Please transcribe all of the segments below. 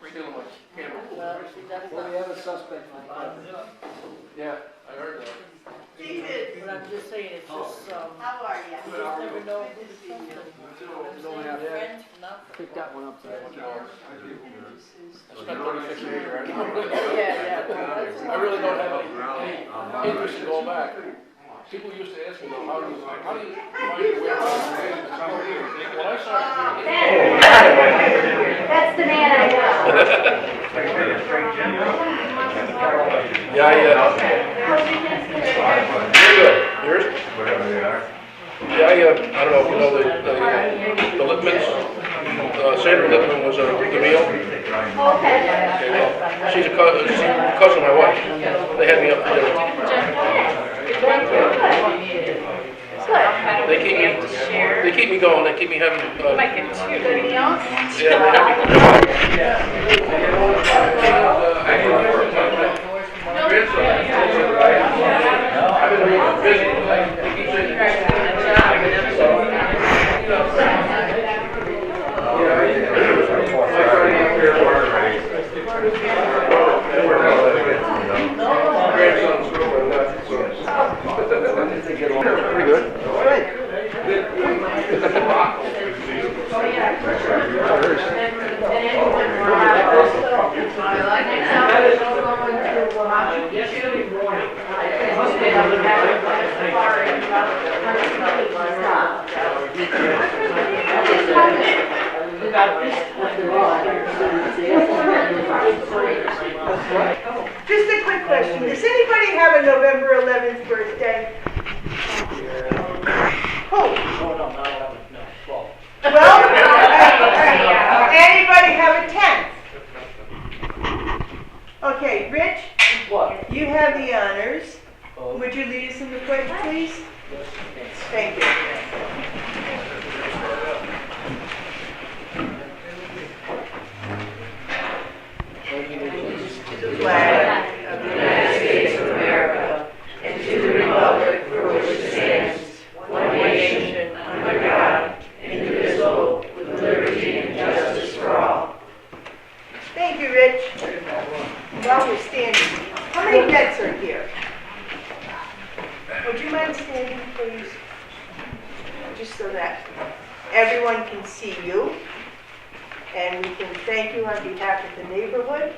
stealing my camera. Well, we have a suspect. Yeah, I heard that. David, But I'm just saying, it's just, how are you? you just never know who to trust anymore. I'm saying friends, not. Pick that one up today. I spent 36 years here. Yeah. I really don't have any interest in going back. People used to ask me, though, how do you find your way around? When I started doing That's the man I know. Very good. Yours? Yeah, I don't know if you know the Lippmans. Sandra Lippman was the meal. Okay. She's a cousin of my wife. They had me up for dinner. They keep me going. They keep me having. Anybody else? Pretty good. Just a quick question. Does anybody have a November 11th birthday? Who? Well, anybody have a 10th? Okay, Rich? What? You have the honors. Would you lead us in the pledge, please? Thank you. To the flag of the United States of America and to the republic for which it stands, one nation, under God, indivisible, with liberty and justice for all. Thank you, Rich. While we're standing, how many vets are here? Would you mind standing, please? Just so that everyone can see you. And we can thank you on behalf of the neighborhood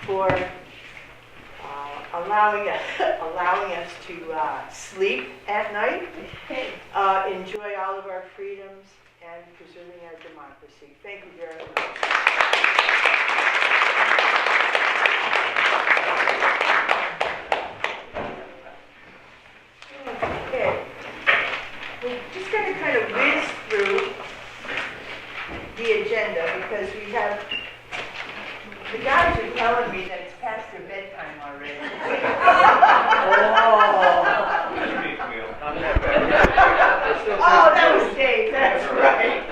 for allowing us to sleep at night, enjoy all of our freedoms, and preserving our democracy. Thank you very much. Okay, we're just going to kind of whiz through the agenda because we have, the guys are telling me that it's past their bedtime already. Oh, that was Dave, that's right.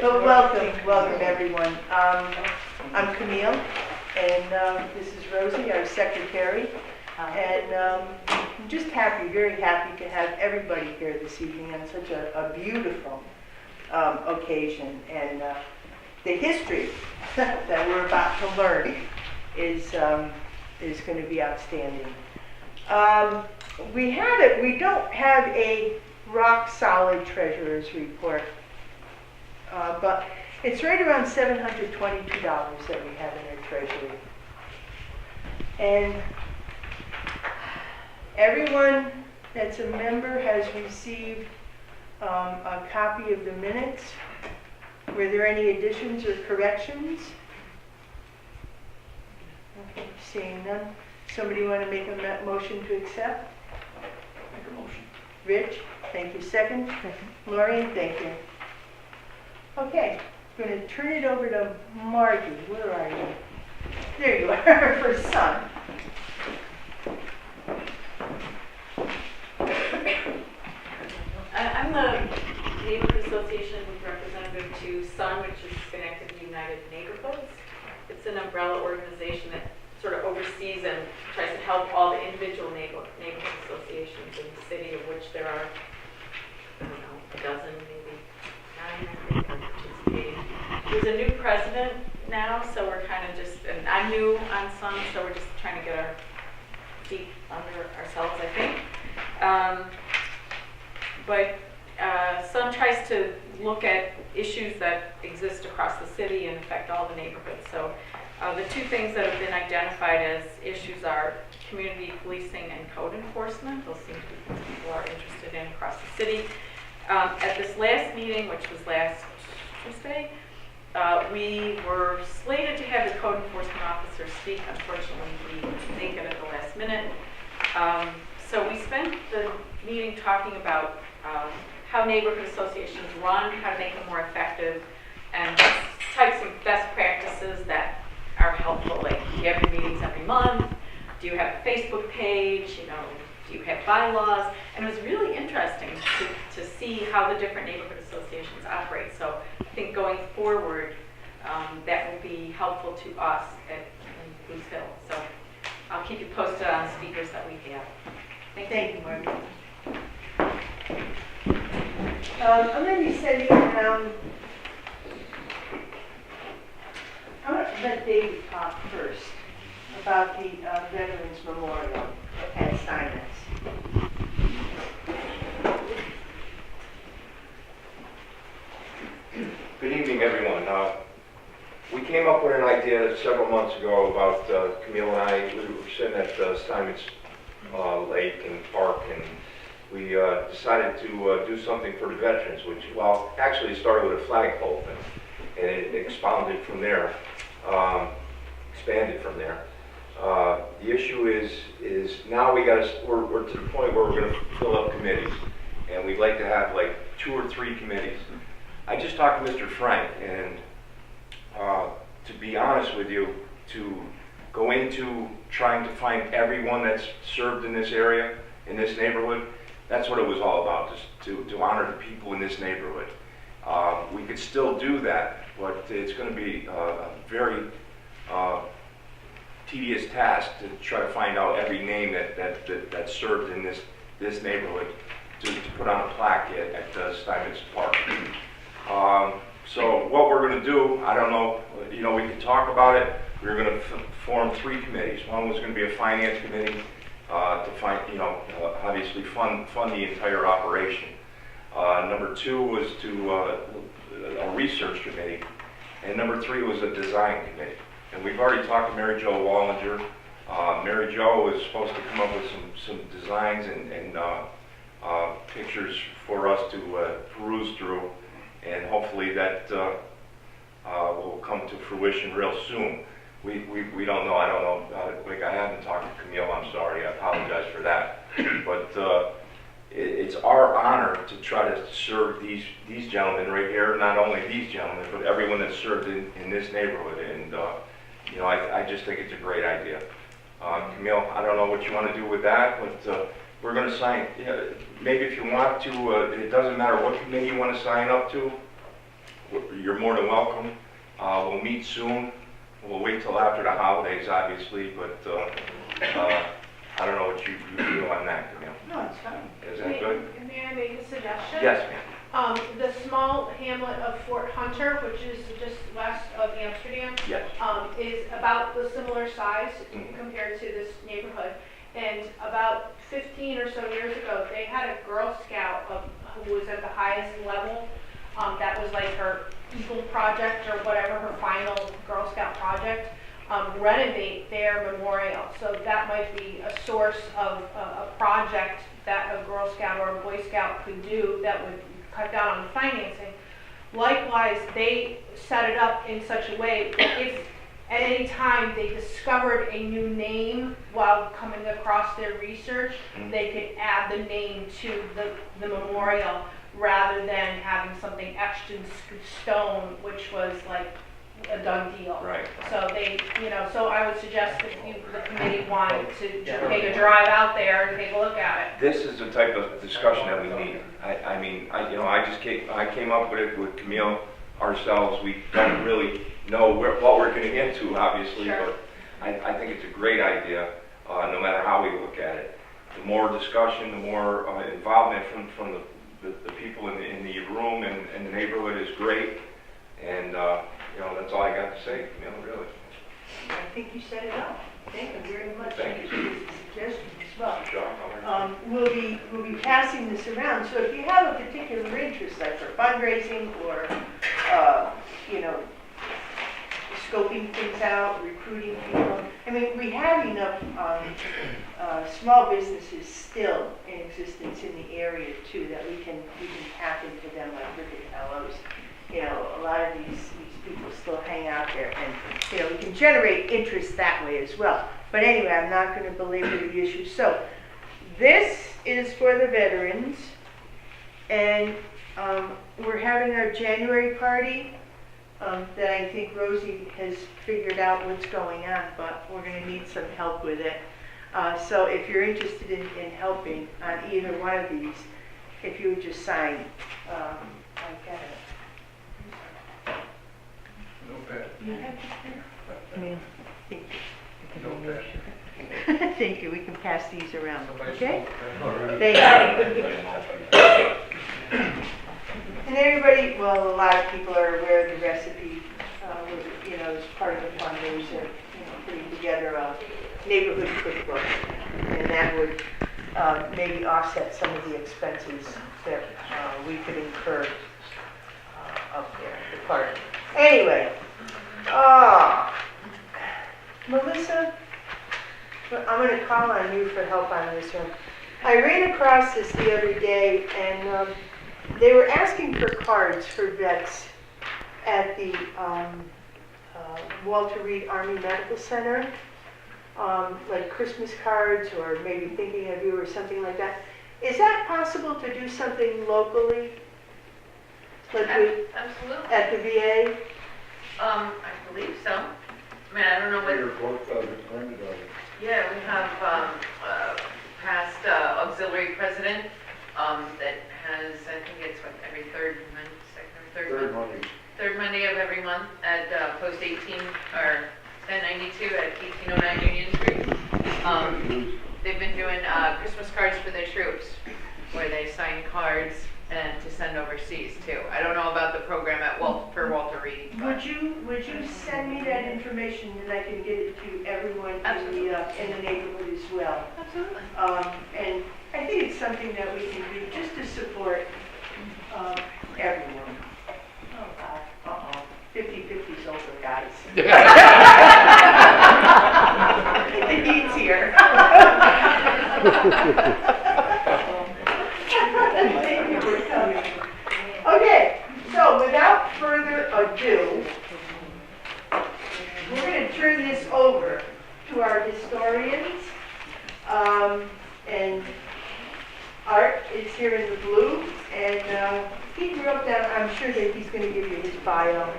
But welcome everyone. I'm Camille, and this is Rosie, our secretary. And I'm just very happy to have everybody here this evening on such a beautiful occasion. And the history that we're about to learn is going to be outstanding. We don't have a rock solid treasurer's report, but it's right around $722 that we have in our treasury. And everyone that's a member has received a copy of the minutes. Were there any additions or corrections? Okay, seeing none. Somebody want to make a motion to accept? Make a motion. Rich, thank you. Second? Maureen, thank you. Okay, I'm going to turn it over to Margie. Where are you? There you are, her first son. I'm the Neighborhood Association representative to SUN, which is Schenectady United Neighborhoods. It's an umbrella organization that sort of oversees and tries to help all the individual neighborhood associations in the city, of which there are, I don't know, a dozen, maybe 9, I think, are participating. there's a new president now, so we're kind of just, and I'm new on some, so we're just trying to get our feet under ourselves, I think. But Sun tries to look at issues that exist across the city and affect all the neighborhoods. So the two things that have been identified as issues are community policing and code enforcement. Those seem to be things people are interested in across the city. At this last meeting, which was last Tuesday, we were slated to have the code enforcement officer speak. Unfortunately, he couldn't make it at the last minute. So we spent the meeting talking about how neighborhood associations run, how to make them more effective, and types of best practices that are helpful. Like, do you have your meetings every month? Do you have a Facebook page? You know, do you have bylaws? And it was really interesting to see how the different neighborhood associations operate. So I think going forward, that will be helpful to us in Goose Hill. So I'll keep you posted on speakers that we have. Thank you, Marty. I'm going to be sending around. I'm going to let David talk first about the Veterans Memorial at Steinmetz. Good evening, everyone. We came up with an idea several months ago about Camille and I. We were sitting at Steinmetz Lake and Park, and we decided to do something for the veterans, which, well, actually started with a flagpole thing, and it expounded from there, expanded from there. The issue is now we're to the point where we're going to fill up committees, and we'd like to have like 2 or 3 committees. I just talked to Mr. Frank, and to be honest with you, to go into trying to find everyone that's served in this area, in this neighborhood, that's what it was all about, just to honor the people in this neighborhood. We could still do that, but it's going to be a very tedious task to try to find out every name that served in this neighborhood to put on a plaque at Steinmetz Park. So what we're going to do, I don't know, you know, we can talk about it. We're going to form 3 committees. One was going to be a finance committee to find, you know, obviously fund the entire operation. Number 2 was a research committee, and number 3 was a design committee. And we've already talked to Mary Jo Wallinger. Mary Jo is supposed to come up with some designs and pictures for us to peruse through, and hopefully that will come to fruition real soon. We don't know. I don't know. Like, I haven't talked to Camille. I'm sorry. I apologize for that. But it's our honor to try to serve these gentlemen right here. Not only these gentlemen, but everyone that's served in this neighborhood. And you know, I just think it's a great idea. Camille, I don't know what you want to do with that, but we're going to sign. Maybe if you want to, it doesn't matter what committee you want to sign up to. You're more than welcome. We'll meet soon. We'll wait till after the holidays, obviously, but I don't know what you feel on that, Camille. No, it's fine. Is that good? May I make a suggestion? Yes, ma'am. The small hamlet of Fort Hunter, which is just west of Amsterdam, Yes. is about the similar size compared to this neighborhood. And about 15 or so years ago, they had a Girl Scout who was at the highest level. That was like her Eagle project or whatever, her final Girl Scout project, renovate their memorial. So that might be a source of a project that a Girl Scout or a Boy Scout could do that would cut down on the financing. Likewise, they set it up in such a way that if at any time they discovered a new name while coming across their research, they could add the name to the memorial rather than having something etched in stone, which was like a done deal. Right. So they, you know, so I would suggest if the committee wanted to take a drive out there and take a look at it. This is the type of discussion that we need. I mean, I came up with it with Camille ourselves. We don't really know what we're getting into, obviously, Sure. but I think it's a great idea, no matter how we look at it. The more discussion, the more involvement from the people in the room and the neighborhood is great. And that's all I got to say, really. I think you said it all. Thank you very much. Thank you. for the suggestions as well. John, how are you? We'll be passing this around, so if you have a particular interest, like for fundraising or, you know, scoping things out, recruiting people, I mean, we have enough small businesses still in existence in the area too, that we can tap into them, like Ricket Fellows. You know, a lot of these people still hang out there, and, you know, we can generate interest that way as well. But anyway, I'm not going to belabor the issue. So, this is for the veterans, and we're having our January party that I think Rosie has figured out what's going on, but we're going to need some help with it. So if you're interested in helping on either one of these, if you would just sign, I've got it. You have it there? Thank you. Thank you. We can pass these around, okay? Thank you. And everybody, well, a lot of people are aware of the recipe, you know, as part of the fundraiser, you know, putting together a neighborhood cookbook. And that would maybe offset some of the expenses that we could incur up there at the park. Anyway, Melissa, I'm going to call on you for help on this one. I ran across this the other day, and they were asking for cards for vets at the Walter Reed Army Medical Center, like Christmas cards or maybe thinking of you or something like that. Is that possible to do something locally? Like Absolutely. at the VA? I believe so. I mean, I don't know what. Yeah, we have past auxiliary president that has, I think it's what, every third Monday of every month at post 18 or 1092 at 1809 Union Street. They've been doing Christmas cards for their troops, where they sign cards and to send overseas too. I don't know about the program at for Walter Reed. Would you send me that information and I can get it to everyone in the neighborhood as well? Absolutely. And I think it's something that we can do just to support everyone. Oh God, 50-50's older guys. The needs here. Thank you for coming. Okay, so without further ado, we're going to turn this over to our historians. And Art is here in the blue, and he grew up down, I'm sure that he's going to give you his bio.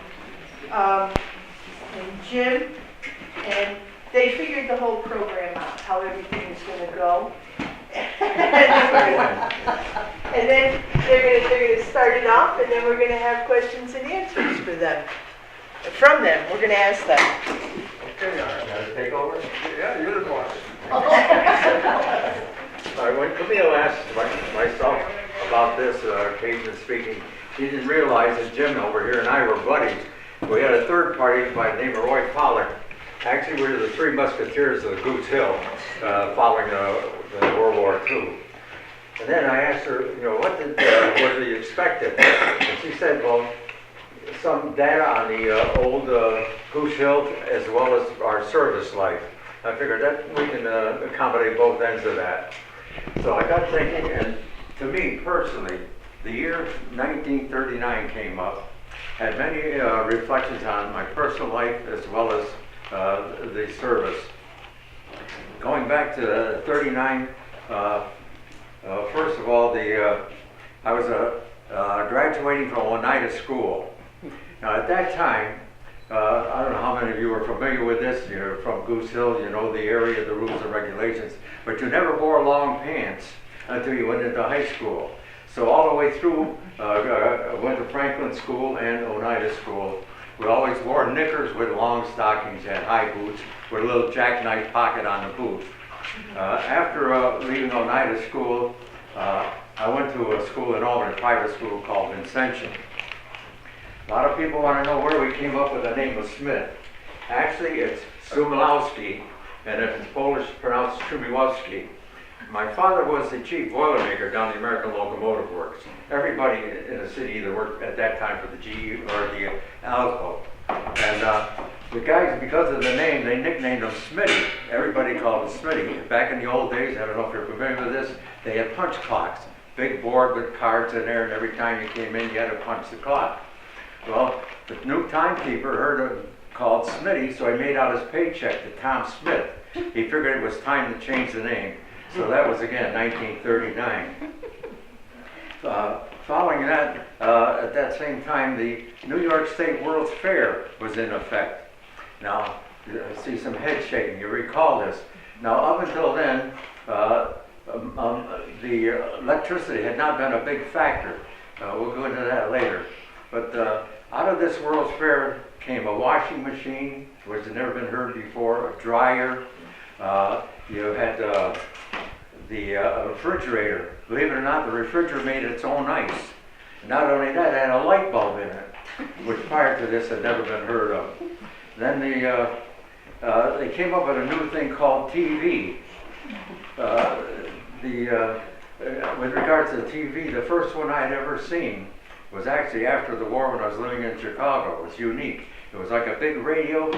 And Jim, and they figured the whole program out, how everything is going to go. And then they're going to start it off, and then we're going to have questions and answers for them. From them, we're going to ask them. Okay, gotta take over? Yeah, you're the boss. When Camille asked myself about this occasion speaking, he didn't realize that Jim over here and I were buddies. We had a third party by the name of Roy Pollard. Actually, we were the Three Musketeers of the Goose Hill following the World War II. And then I asked her, what did you expect? And she said, well, some data on the old Goose Hill as well as our service life. I figured that we can accommodate both ends of that. So I got thinking, and to me personally, the year 1939 came up, had many reflections on my personal life as well as the service. Going back to 39, first of all, I was graduating from Oneida School. Now at that time, I don't know how many of you are familiar with this. You're from Goose Hill, you know the area, the rules and regulations, but you never wore long pants until you went into high school. So all the way through, I went to Franklin School and Oneida School. We always wore knickers with long stockings and high boots with a little jackknife pocket on the boot. After leaving Oneida School, I went to a school in Albany, a private school called Vincentian. A lot of people want to know where we came up with the name of Smith. Actually, it's Sumilowski, and if it's Polish, pronounced Strumiłowski. My father was the chief boilermaker down the American Locomotive Works. Everybody in the city either worked at that time for the GE or the Alco. And the guys, because of the name, they nicknamed him Smitty. Everybody called him Smitty. Back in the old days, I don't know if you're familiar with this, they had punch clocks. Big board with cards in there, and every time you came in, you had to punch the clock. Well, the new timekeeper heard him called Smitty, so he made out his paycheck to Tom Smith. He figured it was time to change the name. So that was, again, 1939. Following that, at that same time, the New York State World's Fair was in effect. Now, I see some head shaking. You recall this. Now, up until then, the electricity had not been a big factor. We'll go into that later. But out of this World's Fair came a washing machine, which had never been heard before, a dryer. You had the refrigerator. Believe it or not, the refrigerator made its own ice. Not only that, it had a light bulb in it, which prior to this had never been heard of. Then they came up with a new thing called TV. With regards to TV, the first one I had ever seen was actually after the war when I was living in Chicago. It was unique. It was like a big radio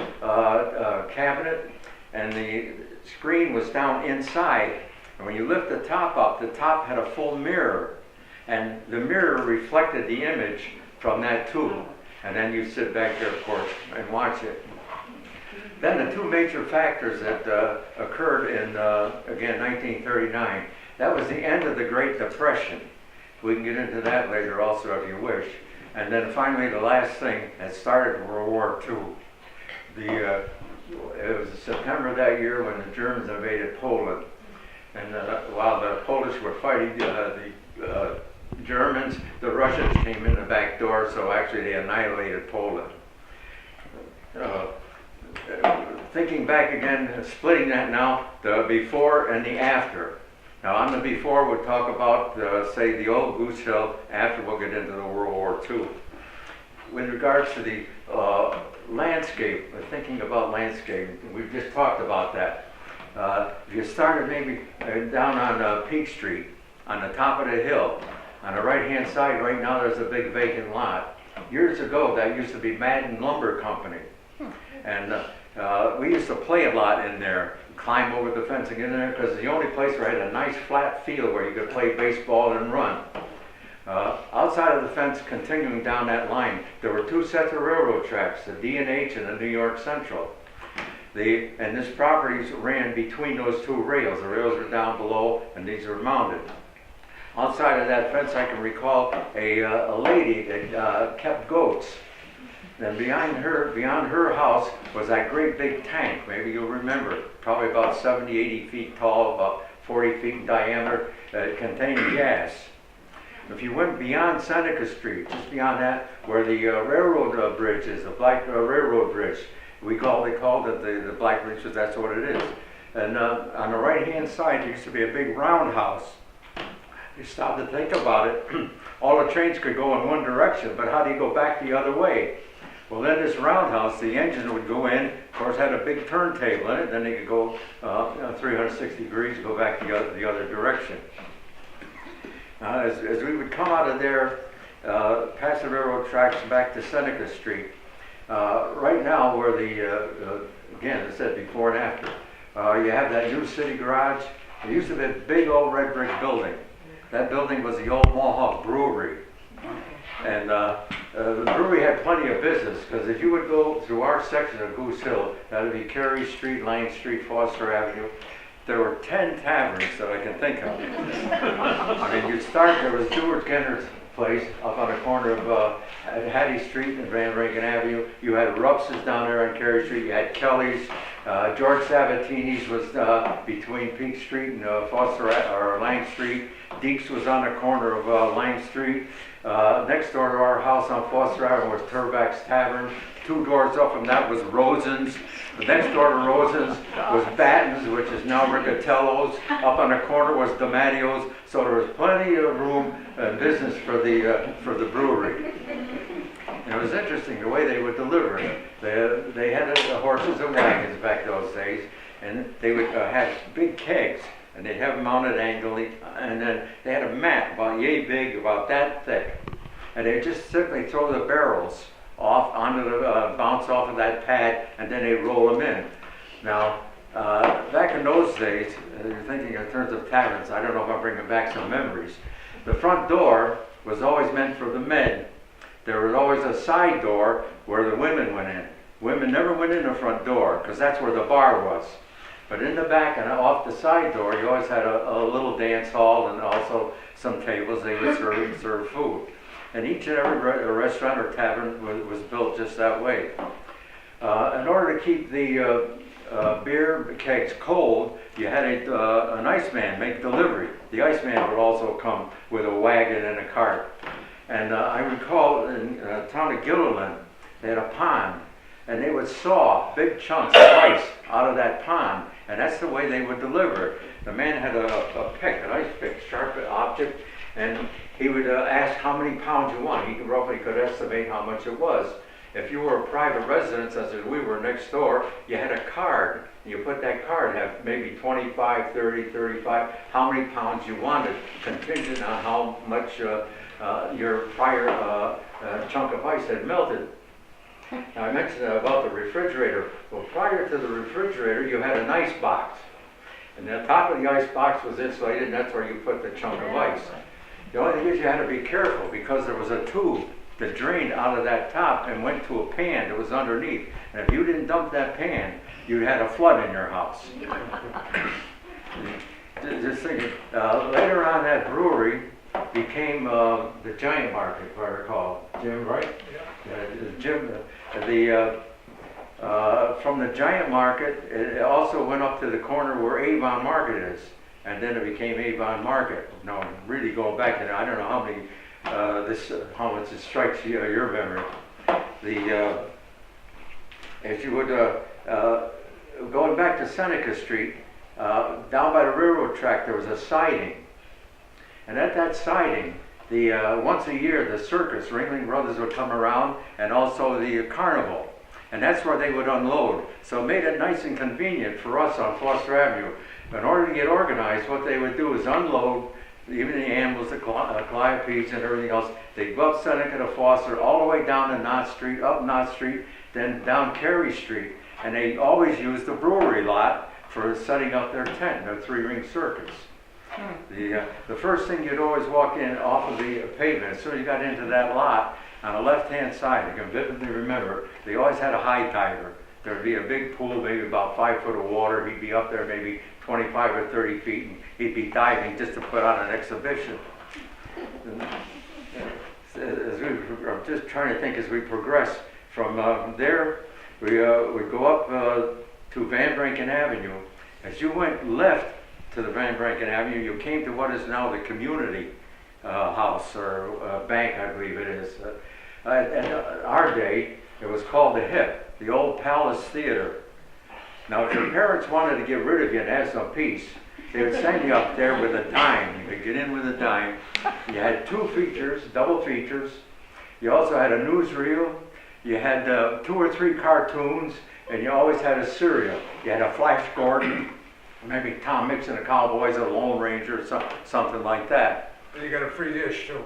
cabinet, and the screen was down inside. And when you lift the top up, the top had a full mirror, and the mirror reflected the image from that tube. And then you sit back there, of course, and watch it. Then the two major factors that occurred in, again, 1939, that was the end of the Great Depression. We can get into that later also if you wish. And then finally the last thing that started World War II. It was September that year when the Germans invaded Poland. And while the Polish were fighting the Germans, the Russians came in the back door, so actually they annihilated Poland. Thinking back again, splitting that now, the before and the after. Now on the before we'll talk about, say, the old Goose Hill, after we'll get into the World War II. With regards to the landscape, thinking about landscape, we've just talked about that. If you started maybe down on Peak Street, on the top of the hill, on the right-hand side right now there's a big vacant lot. Years ago that used to be Madden Lumber Company. And we used to play a lot in there, climb over the fence and get in there, because it's the only place where I had a nice flat field where you could play baseball and run. Outside of the fence, continuing down that line, there were two sets of railroad tracks, the D&H and the New York Central. And this property ran between those two rails. The rails were down below, and these were mounted. Outside of that fence, I can recall a lady that kept goats. And beyond her house was that great big tank, maybe you'll remember, probably about 70, 80 feet tall, about 40 feet in diameter, containing gas. If you went beyond Seneca Street, just beyond that, where the railroad bridge is, the Black Railroad Bridge, they called it the Black Bridge, because that's what it is. And on the right-hand side, there used to be a big roundhouse. You stop to think about it, all the trains could go in one direction, but how do you go back the other way? Well, then this roundhouse, the engine would go in, of course had a big turntable in it, then they could go 360 degrees, go back the other direction. As we would come out of there, past the railroad tracks back to Seneca Street, right now where again, as I said, before and after, you have that new city garage. It used to be a big old red brick building. That building was the old Mohawk Brewery. And the brewery had plenty of business, because if you would go through our section of Goose Hill, that would be Carey Street, Lang Street, Foster Avenue, there were 10 taverns that I can think of. I mean, there was George Genner's place up on the corner of Hattie Street and Van Reagan Avenue. You had Rupps's down there on Carey Street. You had Kelly's. George Sabatini's was between Peak Street and Lang Street. Deeks was on the corner of Lang Street. Next door to our house on Foster Avenue was Turback's Tavern. 2 doors up from that was Rosen's. The next door to Rosen's was Batten's, which is now Riccatello's. Up on the corner was DiMattio's. So there was plenty of room and business for the brewery. You it was interesting the way they would deliver it. They had the horses and wagons back those days, and they would have big kegs, and they'd have them mounted angrily, and then they had a mat about yay big, about that thick, and they'd just simply throw the barrels off onto the bounce off of that pad, and then they'd roll them in. Now, back in those days, you're thinking in terms of taverns, I don't know if I'm bringing back some memories. The front door was always meant for the men. There was always a side door where the women went in. Women never went in the front door because that's where the bar was. But in the back and off the side door, you always had a little dance hall and also some tables they would serve food. And each and every restaurant or tavern was built just that way. In order to keep the beer kegs cold, you had an iceman make delivery. The iceman would also come with a wagon and a cart. And I recall in the town of Gilliland, they had a pond, and they would saw big chunks of ice out of that pond, and that's the way they would deliver it. The man had a pick, an ice pick, sharp object, and he would ask how many pounds you want. He roughly could estimate how much it was. If you were a private residence, as we were next door, you had a card. You put that card, have maybe 25, 30, 35, how many pounds you wanted, contingent on how much your prior chunk of ice had melted. Now, I mentioned about the refrigerator. Well, prior to the refrigerator, you had an ice box. And the top of the ice box was insulated, and that's where you put the chunk of ice. The only thing is you had to be careful because there was a tube that drained out of that top and went to a pan that was underneath. And if you didn't dump that pan, you had a flood in your house. Just thinking, later on that brewery became the Giant Market, if I recall. Jim, right? Yeah. Jim, from the Giant Market, it also went up to the corner where Avon Market is. And then it became Avon Market. Now, really going back to that, I don't know how many how much it strikes your memory. As you would, going back to Seneca Street, down by the railroad track, there was a siding. And at that siding, once a year, the circus, Ringling Brothers would come around, and also the carnival. And that's where they would unload. So it made it nice and convenient for us on Foster Avenue. In order to get organized, what they would do is unload even the animals, the Calliope's and everything else. They'd go up Seneca to Foster, all the way down to Knott Street, up Knott Street, then down Carey Street. And they always used the brewery lot for setting up their tent, their three-ring circus. The first thing you'd always walk in off of the pavement, as soon as you got into that lot, on the left-hand side, I can vividly remember, they always had a high diver. There'd be a big pool, maybe about 5 foot of water. He'd be up there maybe 25 or 30 feet, and he'd be diving just to put on an exhibition. I'm just trying to think as we progress from there, we go up to Van Branken Avenue. As you went left to the Van Branken Avenue, you came to what is now the community house or bank, I believe it is. In our day, it was called the HIP, the Old Palace Theater. Now, if your parents wanted to get rid of you and have some peace, they would send you up there with a dime. You could get in with a dime. You had 2 features, double features. You also had a newsreel. You had 2 or 3 cartoons, and you always had a cereal. You had a Flash Gordon, maybe Tom Mix and the Cowboys, or the Lone Ranger, or something like that. You got a free dish too.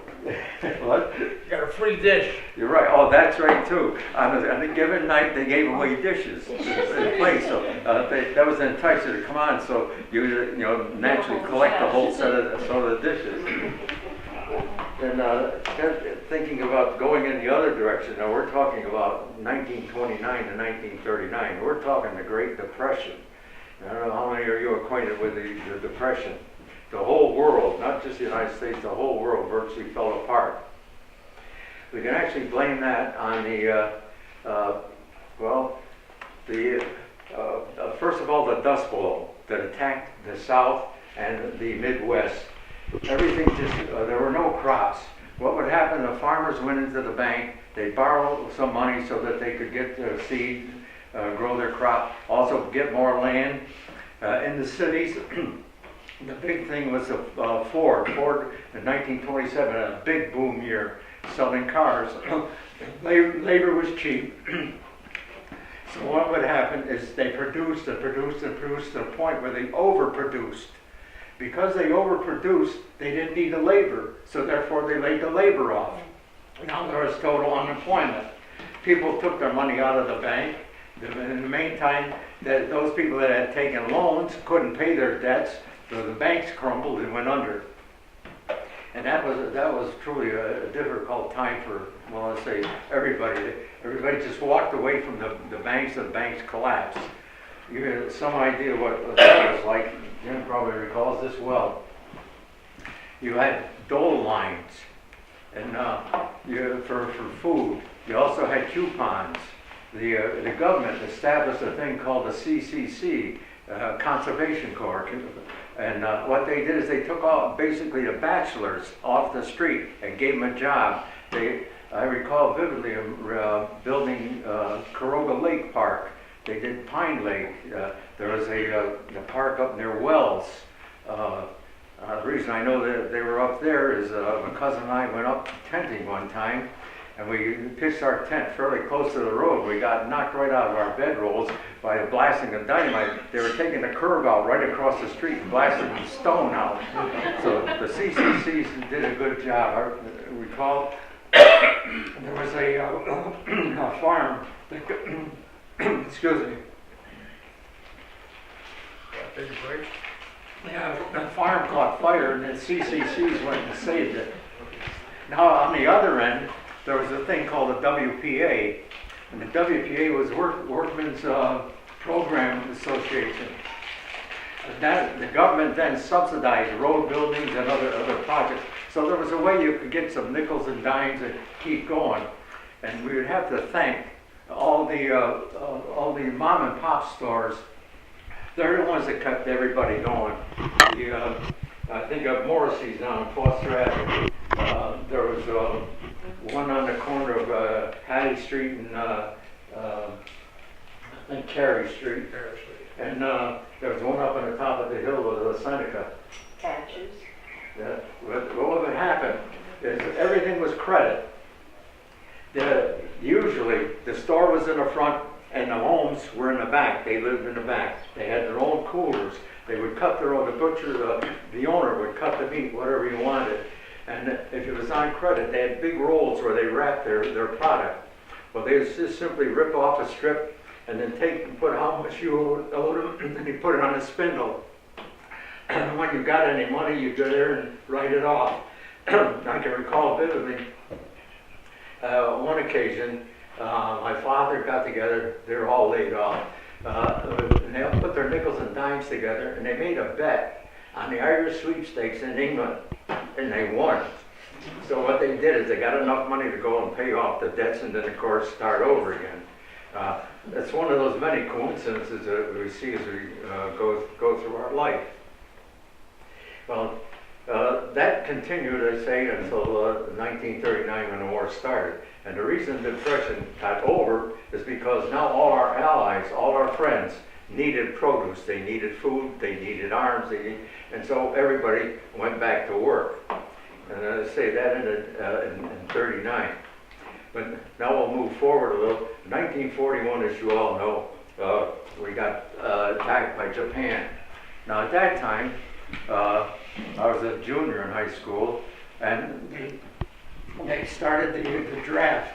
What? You got a free dish. You're right. Oh, that's right too. On a given night, they gave away dishes in place, so that was an enticer to come on. So you naturally collect the whole set of dishes. And thinking about going in the other direction. Now we're talking about 1929 to 1939. We're talking the Great Depression. I don't know how many are you acquainted with the Depression. The whole world, not just the United States, the whole world virtually fell apart. We can actually blame that on first of all, the Dust Bowl that attacked the South and the Midwest. Everything there were no crops. What would happen, the farmers went into the bank, they borrowed some money so that they could get the seed, grow their crop, also get more land. In the cities, the big thing was Ford in 1927, a big boom year. selling cars. Labor was cheap. So what would happen is they produced and produced and produced to the point where they overproduced. Because they overproduced, they didn't need the labor, so therefore they laid the labor off. Now there was total unemployment. People took their money out of the bank. In the meantime, those people that had taken loans couldn't pay their debts, so the banks crumbled and went under. And that was truly a difficult time for, well, let's say, everybody. Everybody just walked away from the banks, and the banks collapsed. You have some idea what that was like. Jim probably recalls this well. You had dole lines, and for food. You also had coupons. The government established a thing called the CCC, Conservation Corps. And what they did is they took basically the bachelors off the street and gave them a job. I recall vividly building Caroga Lake Park. They did Pine Lake. There was a park up near Wells. The reason I know that they were up there is my cousin and I went up tenting one time, and we pitched our tent fairly close to the road. We got knocked right out of our bedrolls by a blasting of dynamite. They were taking the curb out right across the street and blasting the stone out. So the CCCs did a good job. I recall there was a farm that, excuse me. Yeah, the farm caught fire and the CCCs went and saved it. Now on the other end, there was a thing called the WPA, and the WPA was Workmen's Program Association. The government then subsidized road buildings and other projects. So there was a way you could get some nickels and dimes and keep going. And we would have to thank all the mom and pop stores. They're the ones that kept everybody going. I think of Morrissey's now on Foster Avenue. There was one on the corner of Hattie Street and I think Carey Street. And there was one up on the top of the hill with Seneca. Patches. What would happen is everything was credit. Usually the store was in the front and the homes were in the back. They lived in the back. They had their own coolers. They would cut their own, the butcher, the owner would cut the meat, whatever he wanted. And if it was on credit, they had big rolls where they wrapped their product. Well, they would just simply rip off a strip and then take and put how much you owed them, and then you put it on a spindle. And when you got any money, you go there and write it off. I can recall vividly one occasion, my father got together, they were all laid off, and they all put their nickels and dimes together, and they made a bet on the Irish sweepstakes in England, and they won. So what they did is they got enough money to go and pay off the debts and then of course start over again. It's one of those many coincidences that we see as we go through our life. Well, that continued, I say, until 1939 when the war started. And the reason the Depression got over is because now all our allies, all our friends needed produce. They needed food, they needed arms, and so everybody went back to work. And I say that ended in 39. But now we'll move forward a little. 1941, as you all know, we got attacked by Japan. Now at that time, I was a junior in high school, and they started the draft.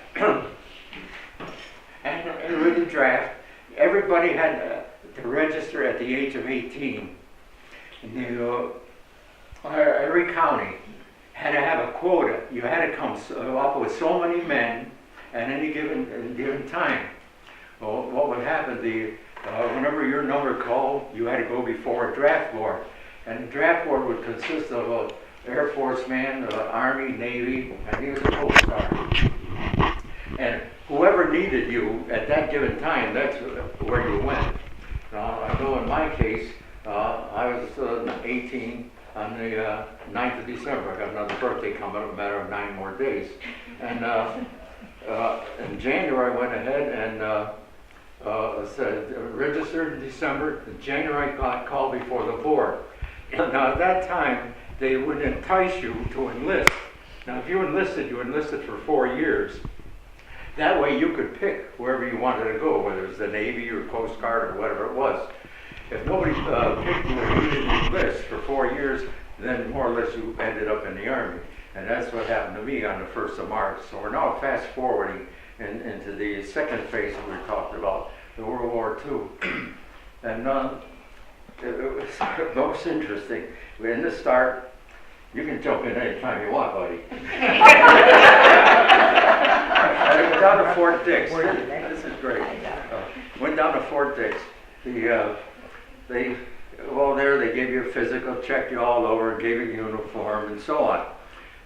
And with the draft, everybody had to register at the age of 18. And every county had to have a quota. You had to come up with so many men at any given time. Well, what would happen, whenever your number called, you had to go before a draft board. And the draft board would consist of an Air Force man, Army, Navy, and he was a Coast Guard. And whoever needed you at that given time, that's where you went. I know in my case, I was 18 on the 9th of December. I got another birthday coming up, a matter of 9 more days. And in January, I went ahead and said, registered in December. In January, I got called before the board. Now, at that time, they would entice you to enlist. Now, if you enlisted for 4 years. That way you could pick wherever you wanted to go, whether it was the Navy or Coast Guard or whatever it was. If nobody picked you and you didn't enlist for 4 years, then more or less you ended up in the Army. And that's what happened to me on the 1st of March. So we're now fast forwarding into the second phase that we talked about, the World War II. And it was most interesting. In the start, you can jump in any time you want, buddy. I went down to Fort Dix. This is great. Went down to Fort Dix. There they gave you a physical, checked you all over, and gave you a uniform, and so on.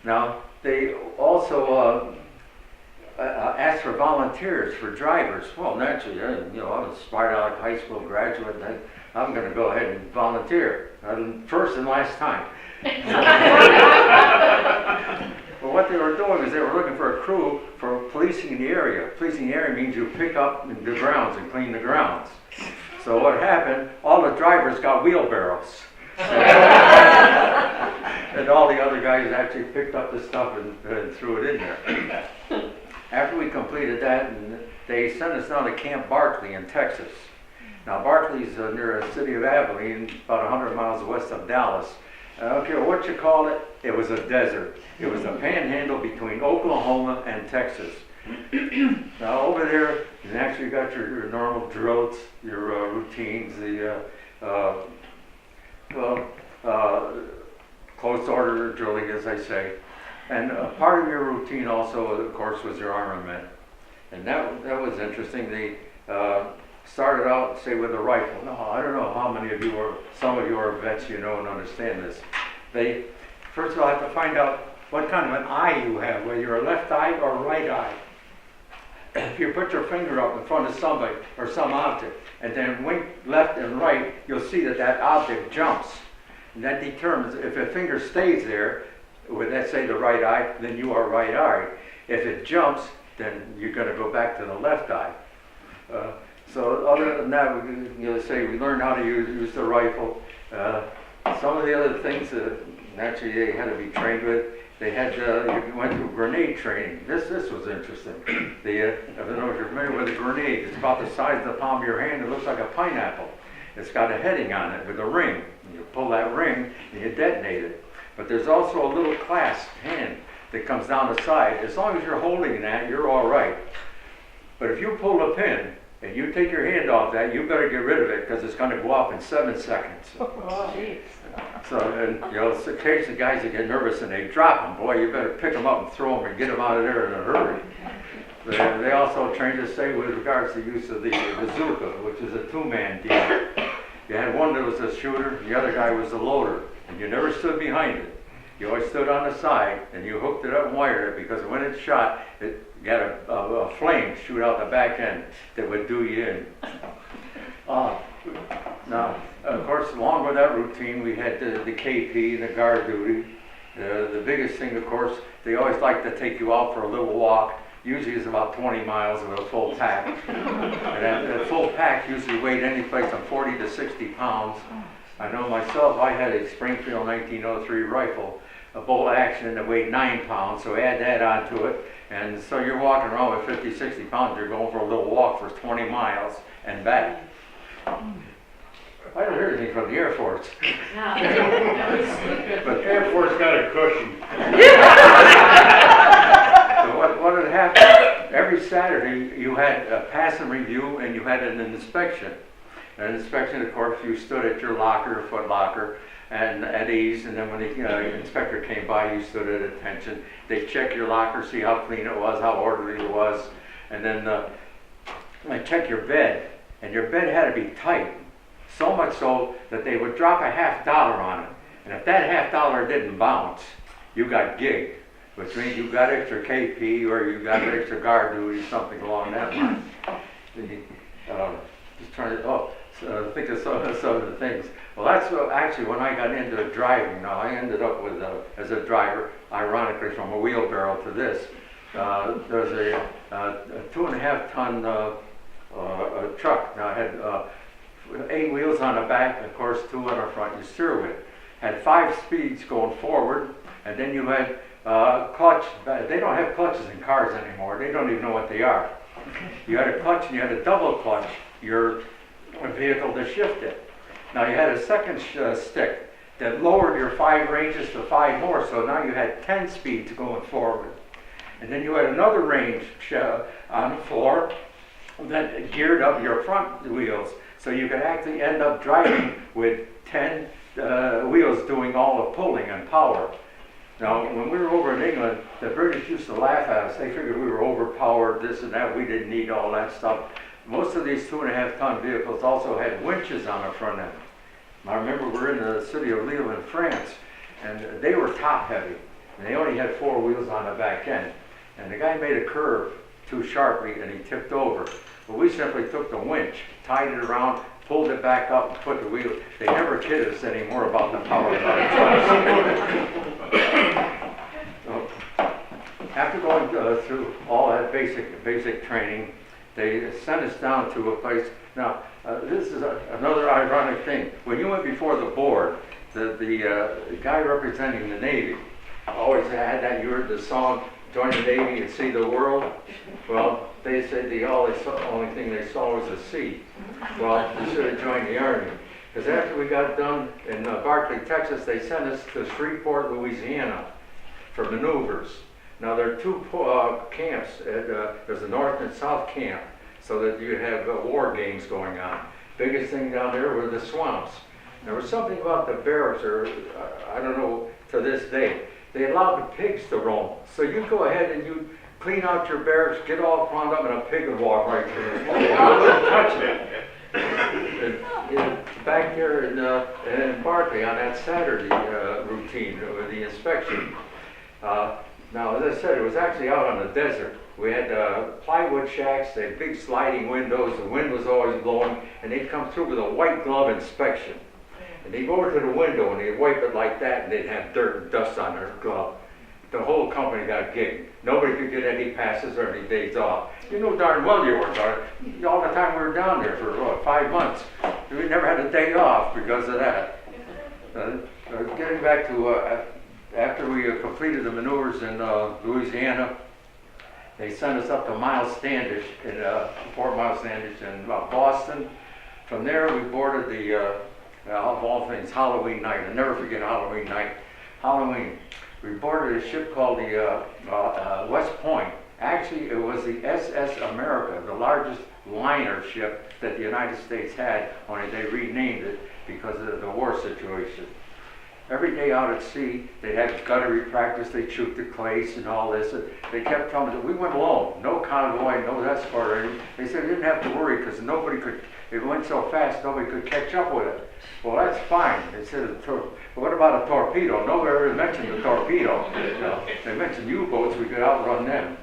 Now, they also asked for volunteers for drivers. Well, naturally, I was a smart aleck high school graduate, and I'm going to go ahead and volunteer. First and last time. Well, what they were doing is they were looking for a crew for policing the area. Policing the area means you pick up the grounds and clean the grounds. So what happened, all the drivers got wheelbarrows. And all the other guys actually picked up the stuff and threw it in there. After we completed that, they sent us down to Camp Barkley in Texas. Now Barkley's near the city of Abilene, about 100 miles west of Dallas. I don't care what you call it, it was a desert. It was a panhandle between Oklahoma and Texas. Now over there, you actually got your normal drills, your routines, the close order drilling, as I say. And part of your routine also, of course, was your armament. And that was interesting. They started out, say, with a rifle. No, I don't know how many of you are, some of you are vets, you know and understand this. They, first of all, have to find out what kind of an eye you have, whether you're a left eye or right eye. If you put your finger up in front of somebody or some object, and then wink left and right, you'll see that that object jumps. And that determines, if a finger stays there, with, let's say, the right eye, then you are right eye. If it jumps, then you're going to go back to the left eye. So other than that, we learned how to use the rifle. Some of the other things that naturally they had to be trained with, they had you went through grenade training. This was interesting. I don't know if you're familiar with a grenade. It's about the size of the palm of your hand. It looks like a pineapple. It's got a heading on it with a ring. You pull that ring and you detonate it. But there's also a little clasp hand that comes down the side. As long as you're holding that, you're all right. But if you pull a pin and you take your hand off that, you better get rid of it because it's going to go off in 7 seconds. Oh, geez. So, and occasionally guys that get nervous and they drop them. Boy, you better pick them up and throw them and get them out of there in a hurry. They also trained us, say, with regards to the use of the bazooka, which is a two-man deal. You had one that was a shooter, and the other guy was the loader, and you never stood behind it. You always stood on the side, and you hooked it up and wired it, because when it shot, it got a flame shoot out the back end that would do you in. Now, of course, along with that routine, we had the KP, the guard duty. The biggest thing, of course, they always like to take you out for a little walk. Usually it's about 20 miles with a full pack. And that full pack usually weighed any place from 40 to 60 pounds. I know myself, I had a Springfield 1903 rifle, a bolt action that weighed 9 pounds, so add that onto it. And so you're walking around with 50, 60 pounds, you're going for a little walk for 20 miles and back. I don't hear anything from the Air Force. No. But Air Force got a cushion. So what had happened, every Saturday you had a pass and review and you had an inspection. An inspection, of course, you stood at your locker, foot locker, and at ease, and then when the inspector came by, you stood at attention. They check your locker, see how clean it was, how orderly it was, and then they check your bed, and your bed had to be tight, so much so that they would drop a $50 on it, and if that $50 didn't bounce, you got gigged, which means you got extra KP or you got extra guard duty, something along that line. Just trying to think of some of the things. Well, that's actually when I got into driving. Now, I ended up with as a driver, ironically, from a wheelbarrow to this. There's a 2.5-ton truck. Now, it had 8 wheels on the back, and of course 2 on the front you steer with. Had 5 speeds going forward, and then you had clutch, they don't have clutches in cars anymore. They don't even know what they are. You had a clutch and you had a double clutch, your vehicle to shift it. Now you had a second stick that lowered your 5 ranges to 5 more, so now you had 10 speeds going forward. And then you had another range on the floor that geared up your front wheels, so you could actually end up driving with 10 wheels doing all the pulling and power. Now, when we were over in England, the British used to laugh at us. They figured we were overpowered, this and that. We didn't need all that stuff. Most of these 2.5-ton vehicles also had winches on the front end. I remember we were in the city of Lille in France, and they were top heavy, and they only had 4 wheels on the back end. And the guy made a curve too sharply, and he tipped over. But we simply took the winch, tied it around, pulled it back up, and put the wheel. They never kid us anymore about the power of our trucks. So, after going through all that basic training, they sent us down to a place. Now, this is another ironic thing. When you went before the board, the guy representing the Navy always had that, you heard the song, join the Navy and see the world. Well, they said the only thing they saw was the sea. Well, they should have joined the Army. Because after we got done in Barclay, Texas, they sent us to Shreveport, Louisiana for maneuvers. Now, there are 2 camps. There's a North and South camp, so that you have war games going on. Biggest thing down there were the swamps. There was something about the barracks, or I don't know, to this day. They allowed the pigs to roam. So you go ahead and you clean out your barracks, get all wound up, and a pig would walk right through it. You wouldn't touch it. Back there in Barclay on that Saturday routine with the inspection. Now, as I said, it was actually out on the desert. We had plywood shacks, they had big sliding windows, the wind was always blowing, and they'd come through with a white glove inspection. And they'd go over to the window and they'd wipe it like that, and they'd have dirt and dust on their glove. The whole company got gigged. Nobody could get any passes or any days off. You know darn well you were about it. All the time we were down there for, 5 months. We never had a day off because of that. Getting back to after we completed the maneuvers in Louisiana, they sent us up to Miles Standish, in Fort Miles Standish in Boston. From there, we boarded the, of all things, Halloween night. I'll never forget Halloween night. Halloween, we boarded a ship called the West Point. Actually, it was the SS America, the largest liner ship that the United States had, only they renamed it because of the war situation. Every day out at sea, they had guttery practice, they chewed the clays and all this. And they kept telling us, we went alone, no convoy, no escort or anything. They said they didn't have to worry because nobody could, it went so fast, nobody could catch up with it. Well, that's fine. They said, what about a torpedo? Nobody ever mentioned the torpedo. They mentioned U-boats, we could outrun them.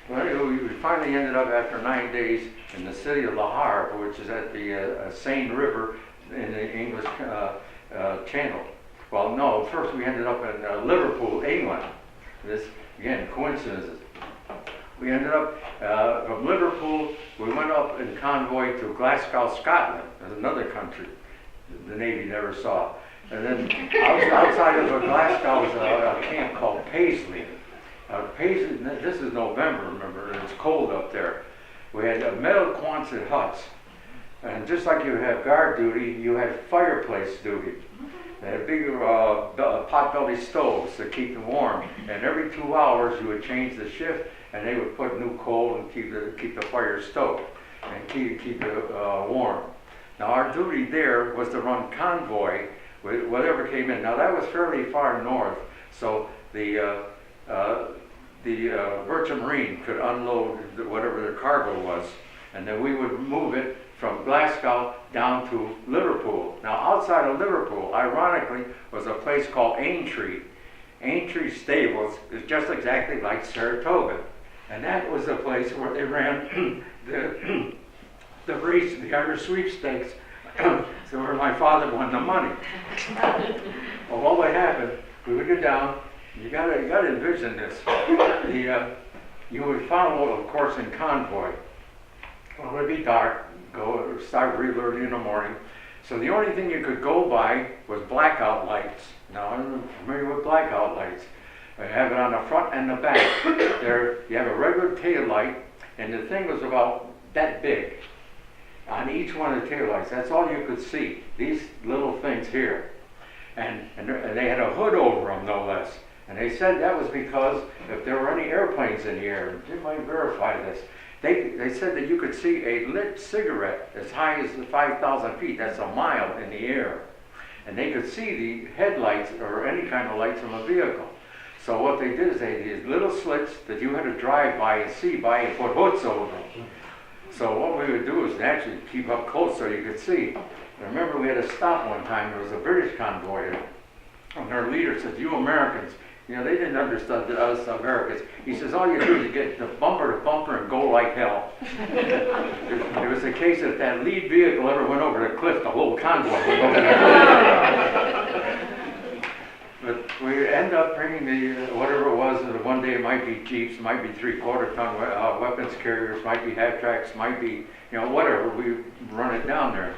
Well, anyway, we finally ended up after 9 days in the city of Le Havre, which is at the Seine River in the English Channel. Well, no, first we ended up in Liverpool, England. This, again, coincidences. We ended up from Liverpool, we went up in convoy to Glasgow, Scotland. That's another country the Navy never saw. And then outside of Glasgow was a camp called Paisley. Paisley, this is November, remember, and it's cold up there. We had metal Quonset huts. And just like you have guard duty, you had fireplace duty. They had big pot-belly stoves to keep them warm. And every 2 hours you would change the shift, and they would put new coal and keep the fire stoked and keep it warm. Now our duty there was to run convoy with whatever came in. Now that was fairly far north, so the Merchant Marine could unload whatever their cargo was, and then we would move it from Glasgow down to Liverpool. Now outside of Liverpool, ironically, was a place called Aintree. Aintree Stables is just exactly like Saratoga. And that was the place where they ran the race, the Irish sweepstakes, so where my father won the money. Well, what would happen, we would go down, you gotta envision this. You would follow, of course, in convoy. Well, it would be dark, start real early in the morning. So the only thing you could go by was blackout lights. Now, I'm familiar with blackout lights. You have it on the front and the back. There, you have a regular tail light, and the thing was about that big on each one of the tail lights. That's all you could see, these little things here. And they had a hood over them, no less. And they said that was because if there were any airplanes in the air, Jim might verify this, they said that you could see a lit cigarette as high as 5,000 feet, that's a mile in the air. And they could see the headlights or any kind of lights from a vehicle. So what they did is they had these little slits that you had to drive by and see by and put hoods over them. So what we would do is actually keep up close so you could see. I remember we had to stop one time, there was a British convoy, and their leader said, "You Americans," you know, they didn't understand us Americans. He says, "All you do is get the bumper to bumper and go like hell." It was the case that that lead vehicle ever went over the cliff, the whole convoy went over the cliff. But we end up bringing the, whatever it was, one day it might be Jeeps, might be 3/4 ton weapons carriers, might be half tracks, might be, you know, whatever, we run it down there.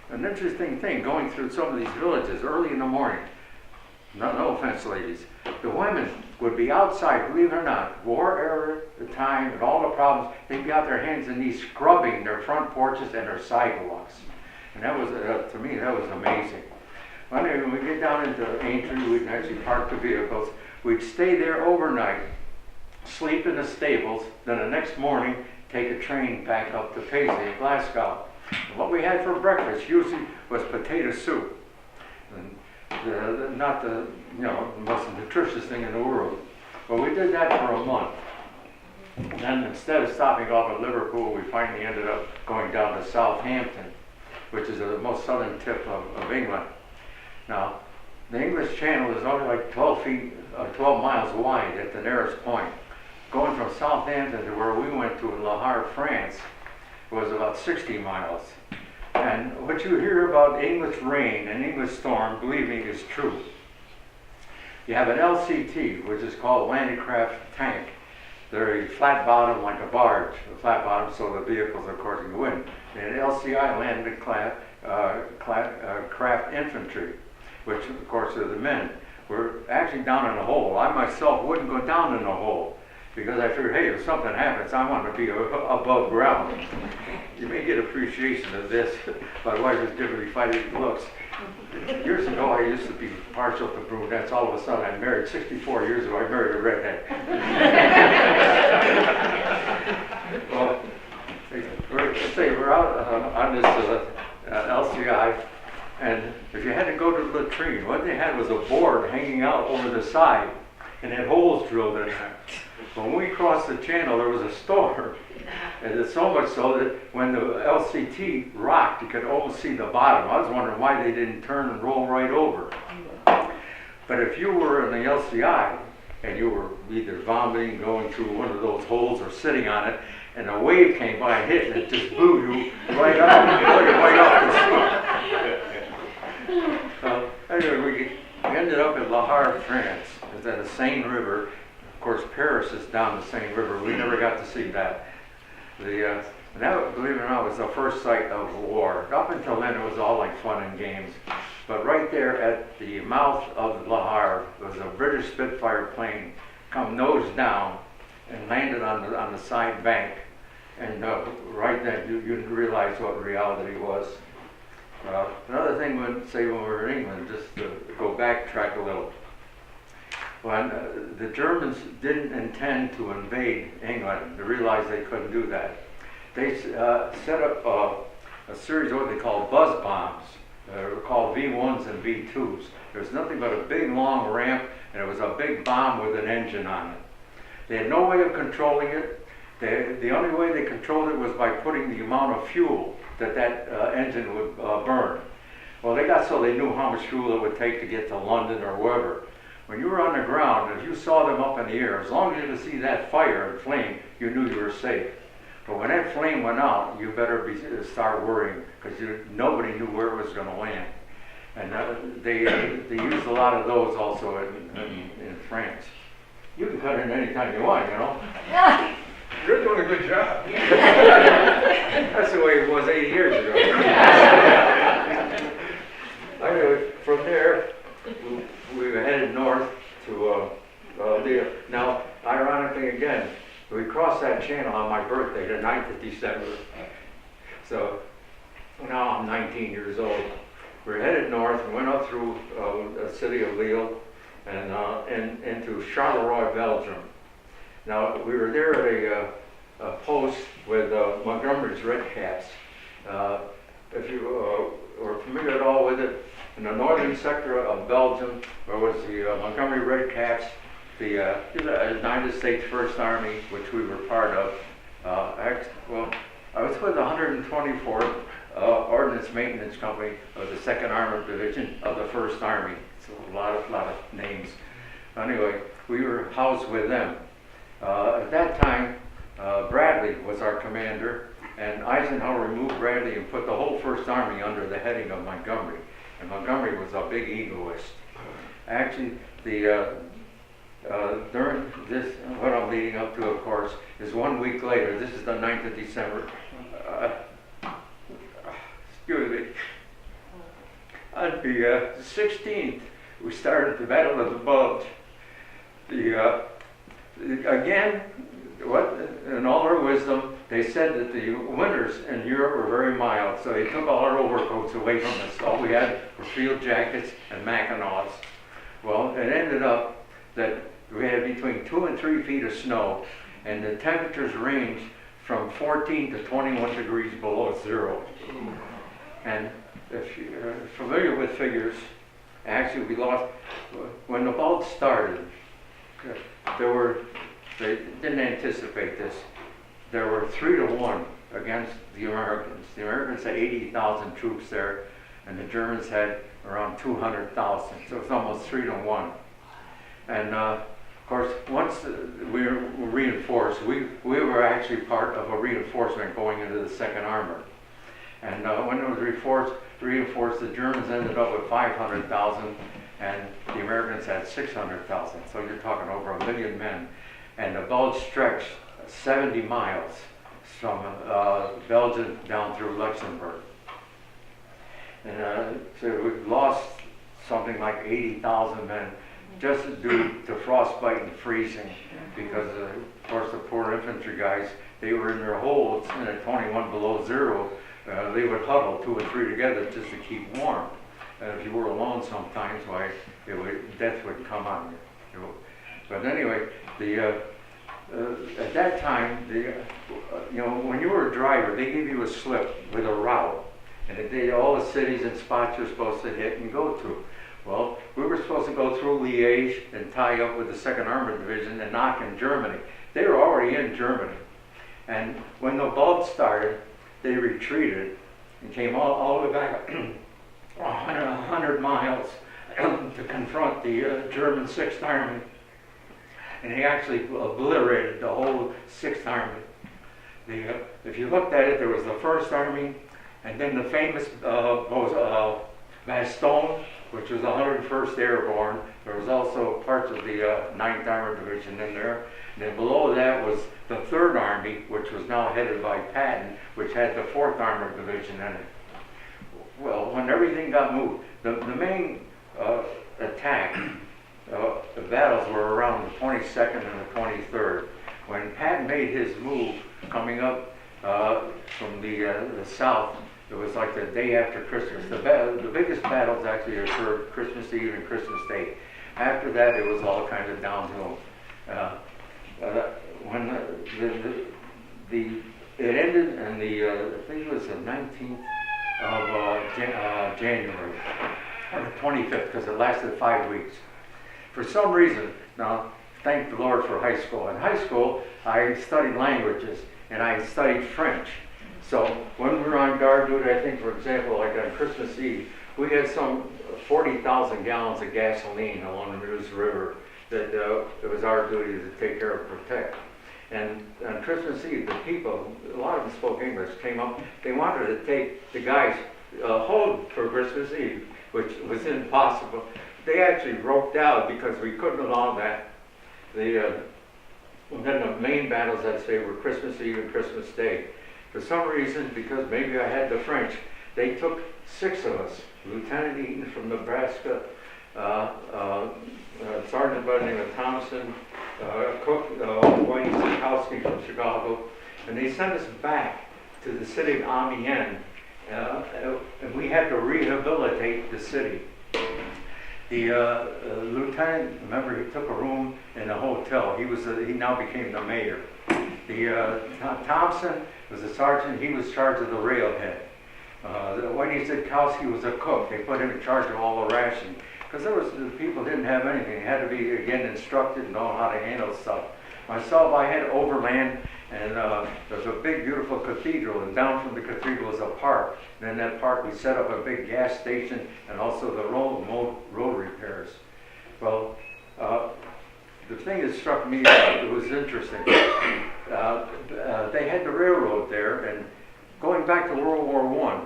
An interesting thing, going through some of these villages early in the morning, no offense ladies, the women would be outside, believe it or not, war era, the time, and all the problems, they'd be out their hands and knees scrubbing their front porches and their sidewalks. And that was, to me, that was amazing. Well, anyway, when we get down into Aintree, we'd actually park the vehicles. We'd stay there overnight, sleep in the stables, then the next morning, take a train back up to Paisley, Glasgow. And what we had for breakfast usually was potato soup. And not the, you know, most nutritious thing in the world. But we did that for a month. And then instead of stopping off at Liverpool, we finally ended up going down to Southampton, which is the most southern tip of England. Now, the English Channel is only like 12 miles wide at the nearest point. Going from Southampton to where we went to Le Havre, France, was about 60 miles. And what you hear about English rain and English storm, believe me, is true. You have an LCT, which is called landing craft tank. They're a flat bottom like a barge, a flat bottom so the vehicles, of course, can go in. And LCI, landing craft infantry, which of course are the men. We're actually down in a hole. I myself wouldn't go down in a hole because I figured, hey, if something happens, I want to be above ground. You may get appreciation of this. My wife was giving me fighting looks. Years ago, I used to be partial to brunettes. All of a sudden, I married 64 years ago. I married a redhead. Well, we're out on this LCI, and if you had to go to the latrine, what they had was a board hanging out over the side, and had holes drilled in there. When we crossed the channel, there was a storm, and it's so much so that when the LCT rocked, you could almost see the bottom. I was wondering why they didn't turn and roll right over. But if you were in the LCI, and you were either vomiting, going through one of those holes, or sitting on it, and a wave came by and hit, and it just blew you right off the seat. Anyway, we ended up in Le Havre, France. It's at the Seine River. Of course, Paris is down the Seine River. We never got to see that. That, believe it or not, was the first sight of war. Up until then, it was all like fun and games. But right there at the mouth of Le Havre was a British Spitfire plane come nose down and landed on the side bank. And right then, you didn't realize what reality was. Another thing we'd say when we were in England, just to go backtrack a little. When the Germans didn't intend to invade England, they realized they couldn't do that. They set up a series of what they call buzz bombs. They were called V1s and V2s. There was nothing but a big long ramp, and it was a big bomb with an engine on it. They had no way of controlling it. The only way they controlled it was by putting the amount of fuel that engine would burn. Well, they got so they knew how much fuel it would take to get to London or wherever. When you were on the ground, if you saw them up in the air, as long as you could see that fire and flame, you knew you were safe. But when that flame went out, you better start worrying, because nobody knew where it was going to land. And they used a lot of those also in France. You can cut in any time you want, you know. You're doing a good job. That's the way it was 80 years ago. Anyway, from there, we were headed north to channel on my birthday, the 9th of December. So now I'm 19 years old. We're headed north and went up through the city of Lille and into Charleroi, Belgium. Now, we were there at a post with Montgomery's Red Caps. If you are familiar at all with it, in the northern sector of Belgium, there was the Montgomery Red Caps, the United States First Army, which we were part of. I was with the 124th Ordnance Maintenance Company of the 2nd Armored Division of the First Army. It's a lot of names. Anyway, we were housed with them. At that time, Bradley was our commander, and Eisenhower removed Bradley and put the whole First Army under the heading of Montgomery. And Montgomery was a big egoist. Actually, during this, what I'm leading up to, of course, is 1 week later. This is the 9th of December. Excuse me. On the 16th, we started the Battle of the Bulge. Again, in all their wisdom, they said that the winters in Europe were very mild, so they took all our overcoats away from us. All we had were field jackets and Mackinaws. Well, it ended up that we had between 2 and 3 feet of snow, and the temperatures ranged from 14 to 21 degrees below zero. And if you're familiar with figures, actually we lost, when the bulge started, they didn't anticipate this. There were 3 to 1 against the Americans. The Americans had 80,000 troops there, and the Germans had around 200,000. So it's almost 3 to 1. And of course, once we were reinforced, we were actually part of a reinforcement going into the 2nd Armored. And when it was reinforced, the Germans ended up with 500,000, and the Americans had 600,000. So you're talking over 1 million men. And the bulge stretched 70 miles from Belgium down through Luxembourg. And so we lost something like 80,000 men just due to frostbite and freezing, because of course the poor infantry guys, they were in their holes, and at 21 below zero, they would huddle 2 and 3 together just to keep warm. And if you were alone sometimes, why, death would come on you. But anyway, at that time, when you were a driver, they gave you a slip with a route, and all the cities and spots you're supposed to hit and go to. Well, we were supposed to go through Liège and tie up with the 2nd Armored Division and knock in Germany. They were already in Germany. And when the bulge started, they retreated and came all the way back 100 miles to confront the German 6th Army. And they actually obliterated the whole 6th Army. If you looked at it, there was the 1st Army, and then the famous Bastogne, which was the 101st Airborne. There was also parts of the 9th Armored Division in there. And then below that was the 3rd Army, which was now headed by Patton, which had the 4th Armored Division in it. Well, when everything got moved, the main attack, the battles were around the 22nd and the 23rd. When Patton made his move coming up from the south, it was like the day after Christmas. The biggest battles actually occurred Christmas Eve and Christmas Day. After that, it was all kind of downhill. When it ended, and I think it was the 19th of January, or the 25th, because it lasted 5 weeks. For some reason, now, thank the Lord for high school. In high school, I studied languages, and I studied French. So when we were on guard duty, I think, for example, like on Christmas Eve, we had some 40,000 gallons of gasoline along the Meuse River that it was our duty to take care of, protect. And on Christmas Eve, the people, a lot of them spoke English, came up. They wanted to take the guys home for Christmas Eve, which was impossible. They actually broke down because we couldn't allow that. And then the main battles, I'd say, were Christmas Eve and Christmas Day. For some reason, because maybe I had the French, they took 6 of us. Lieutenant Eaton from Nebraska, Sergeant by the name of Thompson, cook, Wayne Sikowski from Chicago, and they sent us back to the city of Amiens, and we had to rehabilitate the city. The lieutenant, remember, he took a room in a hotel. He now became the mayor. Thompson was a sergeant. He was charged of the railhead. Wayne Sikowski was a cook. They put him in charge of all the rationing. Because the people didn't have anything. They had to be, again, instructed and know how to handle stuff. Myself, I had overland, and there's a big, beautiful cathedral, and down from the cathedral is a park. And in that park, we set up a big gas station and also the road repairs. Well, the thing that struck me, it was interesting. They had the railroad there, and going back to World War I,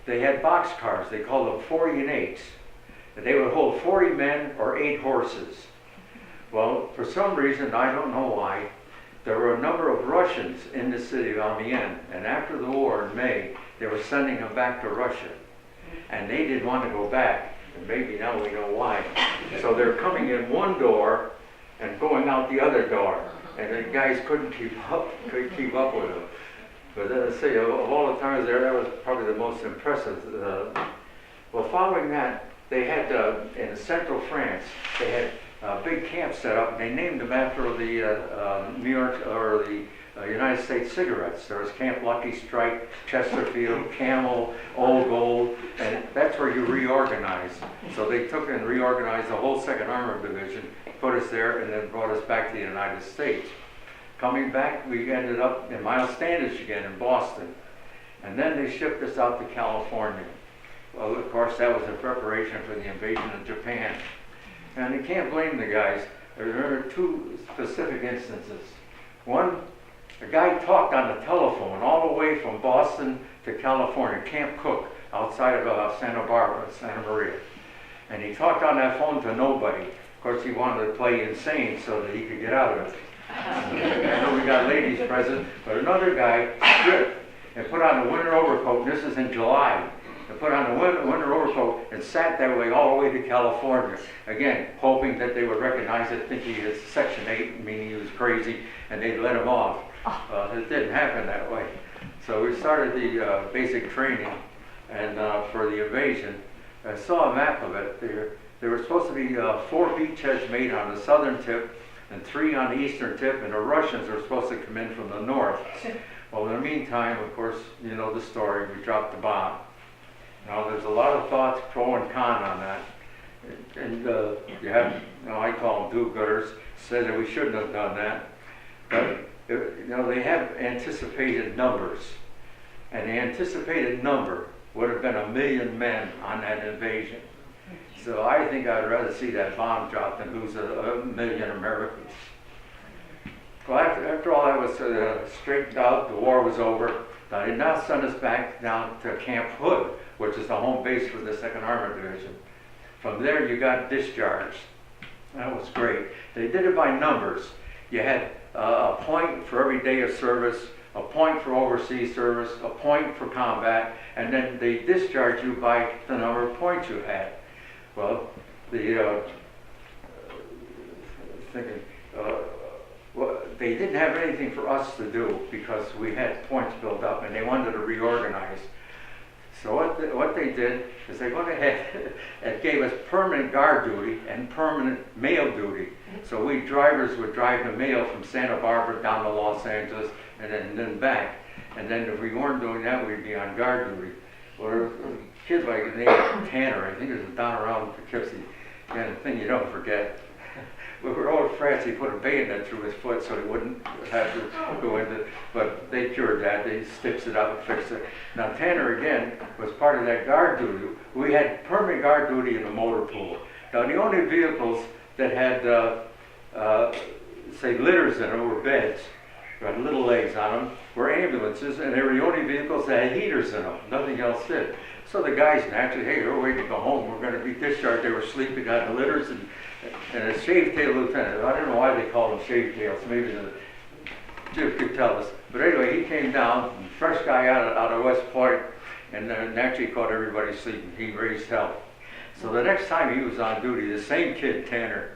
they had boxcars. They called them 40 and 8s. And they would hold 40 men or 8 horses. Well, for some reason, I don't know why, there were a number of Russians in the city of Amiens, and after the war in May, they were sending them back to Russia. And they didn't want to go back, and maybe now we know why. So they're coming in one door and going out the other door, and the guys couldn't keep up with them. But then I say, of all the times there, that was probably the most impressive. Well, following that, they had, in central France, they had a big camp set up, and they named them after the New York, or the United States cigarettes. There was Camp Lucky Strike, Chesterfield, Camel, Old Gold, and that's where you reorganize. So they took and reorganized the whole 2nd Armored Division, put us there, and then brought us back to the United States. Coming back, we ended up in Miles Standish again in Boston. And then they shipped us out to California. Well, of course, that was in preparation for the invasion of Japan. And you can't blame the guys. There are 2 specific instances. One, a guy talked on the telephone all the way from Boston to California, Camp Cook, outside of Santa Barbara, Santa Maria. And he talked on that phone to nobody. Of course, he wanted to play insane so that he could get out of it. I know we got ladies present, but another guy stripped and put on a winter overcoat, and this is in July, and put on a winter overcoat and sat that way all the way to California. Again, hoping that they would recognize it, thinking it's Section 8, meaning he was crazy, and they'd let him off. It didn't happen that way. So we started the basic training, and for the invasion, I saw a map of it. There were supposed to be 4 beachheads made on the southern tip, and 3 on the eastern tip, and the Russians were supposed to come in from the north. Well, in the meantime, of course, you know the story, we dropped the bomb. Now, there's a lot of thoughts, pro and con on that. And you have, I call them do-gooders, said that we shouldn't have done that. But, they have anticipated numbers. And the anticipated number would have been 1 million men on that invasion. So I think I'd rather see that bomb dropped than lose a million Americans. Well, after all that was straightened out, the war was over. Now they now sent us back down to Camp Hood, which is the home base for the 2nd Armored Division. From there, you got discharged. That was great. They did it by numbers. You had a point for every day of service, a point for overseas service, a point for combat, and then they discharged you by the number of points you had. Well, they didn't have anything for us to do because we had points built up, and they wanted to reorganize. So what they did is they went ahead and gave us permanent guard duty and permanent mail duty. So we drivers would drive the mail from Santa Barbara down to Los Angeles and then back. And then if we weren't doing that, we'd be on guard duty. Well, kids like the name of Tanner, I think it was down around Poughkeepsie, and the thing you don't forget. We were old France, he put a bayonet through his foot so he wouldn't have to go into, but they cured that, they stitched it up and fixed it. Now Tanner, again, was part of that guard duty. We had permanent guard duty in the motor pool. Now the only vehicles that had, say, litters in them, or beds, had little legs on them, were ambulances, and they were the only vehicles that had heaters in them. Nothing else did. So the guys naturally, hey, we're waiting to go home, we're going to be discharged. They were sleeping on the litters, and a shaved-tailed lieutenant. I don't know why they call them shaved-tails. Maybe the Jim could tell us. But anyway, he came down, fresh guy out of West Point, and naturally caught everybody sleeping. He raised hell. So the next time he was on duty, the same kid, Tanner,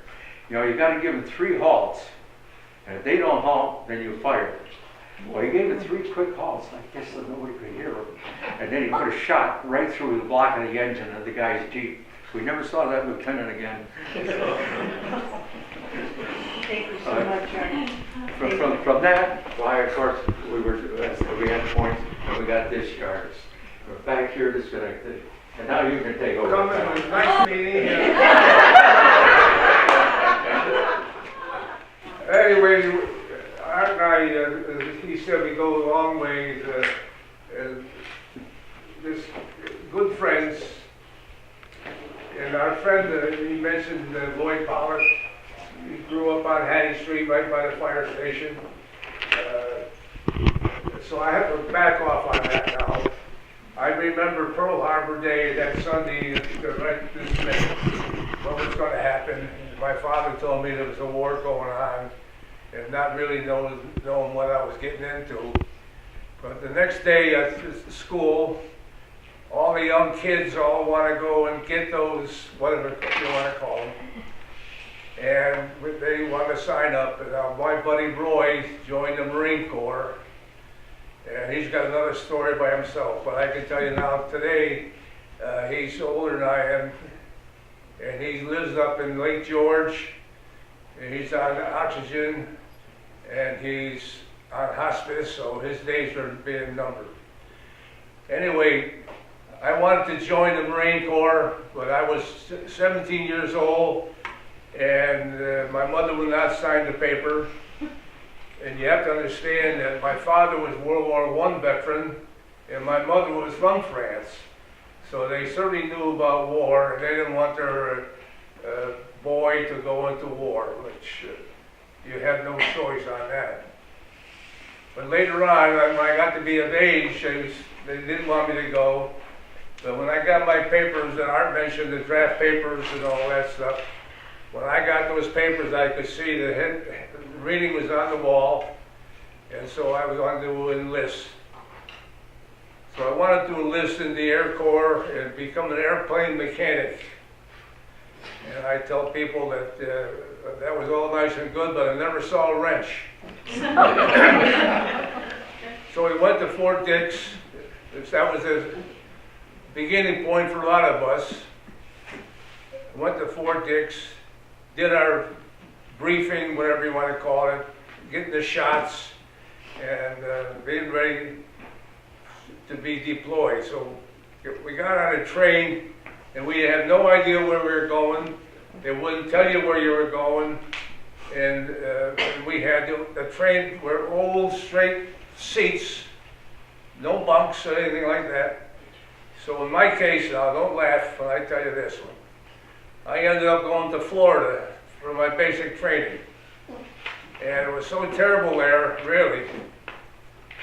you got to give him 3 halts And if they don't honk, then you fire them. Well, he gave it 3 quick halts, I guess so nobody could hear him. And then he put a shot right through the block of the engine of the guy's Jeep. We never saw that lieutenant again. Thank you so much, John. From that, why, of course, we had points, and we got discharged. We're back here to Schenectady. And now you can take over. Nice meeting you. Anyway, Art and I, he said we go a long ways. Just good friends. And our friend, he mentioned Lloyd Pollard. He grew up on Hattie Street, right by the fire station. So I have to back off on that now. I remember Pearl Harbor Day, that Sunday, right this minute, what was going to happen. My father told me there was a war going on, and not really knowing what I was getting into. But the next day at school, all the young kids all want to go and get those, whatever you want to call them, and they want to sign up. And my buddy Roy joined the Marine Corps. And he's got another story by himself, but I can tell you now today, he's older than I am, and he lives up in Lake George, and he's on oxygen, and he's on hospice, so his days are being numbered. Anyway, I wanted to join the Marine Corps, but I was 17 years old, and my mother would not sign the paper. And you have to understand that my father was World War I veteran, and my mother was from France. So they certainly knew about war, and they didn't want their boy to go into war, which you have no choice on that. But later on, when I got to be of age, they didn't want me to go. But when I got my papers, that Art mentioned, the draft papers and all that stuff, when I got those papers, I could see the reading was on the wall, and so I was going to enlist. So I wanted to enlist in the Air Corps and become an airplane mechanic. And I tell people that that was all nice and good, but I never saw a wrench. So we went to Fort Dix. That was the beginning point for a lot of us. Went to Fort Dix, did our briefing, whatever you want to call it, getting the shots, and being ready to be deployed. So we got on a train, and we had no idea where we were going. They wouldn't tell you where you were going, and we had the train were old straight seats, no bunks or anything like that. So in my case, now don't laugh when I tell you this one, I ended up going to Florida for my basic training. And it was so terrible there, really.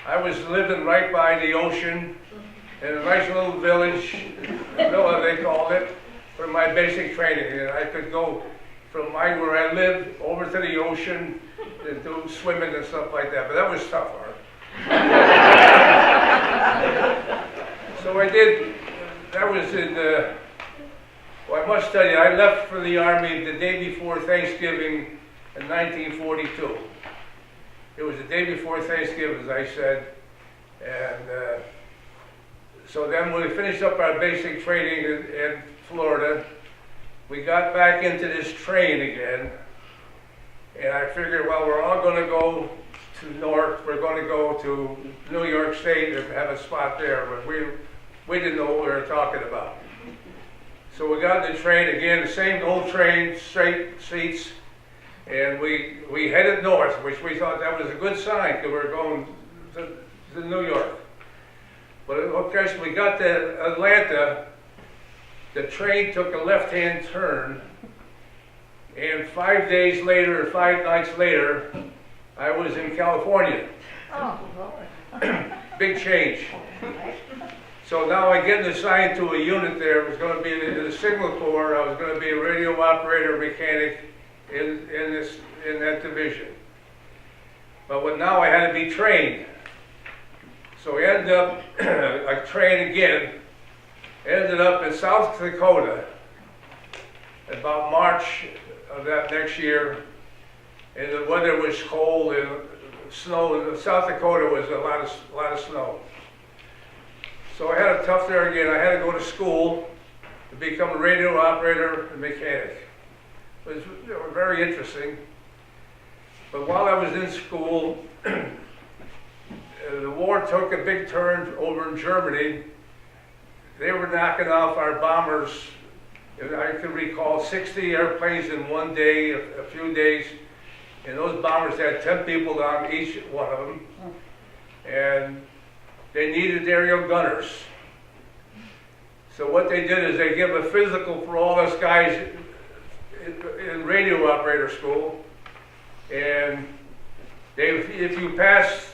I was living right by the ocean in a nice little village, villa they called it, for my basic training. And I could go from where I lived over to the ocean and do swimming and stuff like that. But that was tough, Art. So I did, that was in well, I must tell you, I left for the Army the day before Thanksgiving in 1942. It was the day before Thanksgiving, as I said. And so then when we finished up our basic training in Florida, we got back into this train again. And I figured, well, we're all going to go to North. We're going to go to New York State and have a spot there. But we didn't know what we were talking about. So we got in the train again, the same old train, straight seats, and we headed north, which we thought that was a good sign because we were going to New York. But of course, we got to Atlanta, the train took a left-hand turn, and 5 days later, or 5 nights later, I was in California. Oh, Big change. So now I get assigned to a unit there. It was going to be in the Signal Corps. I was going to be a radio operator mechanic in that division. But now I had to be trained. So we ended up, I trained again, ended up in South Dakota about March of that next year. and the weather was cold and snow. In South Dakota was a lot of snow. So I had a tough there again. I had to go to school to become a radio operator and mechanic. It was very interesting. But while I was in school, the war took a big turn over in Germany. They were knocking off our bombers. And I can recall 60 airplanes in one day, a few days. And those bombers had 10 people on each one of them. And they needed aerial gunners. So what they did is they give a physical for all us guys in radio operator school. And if you pass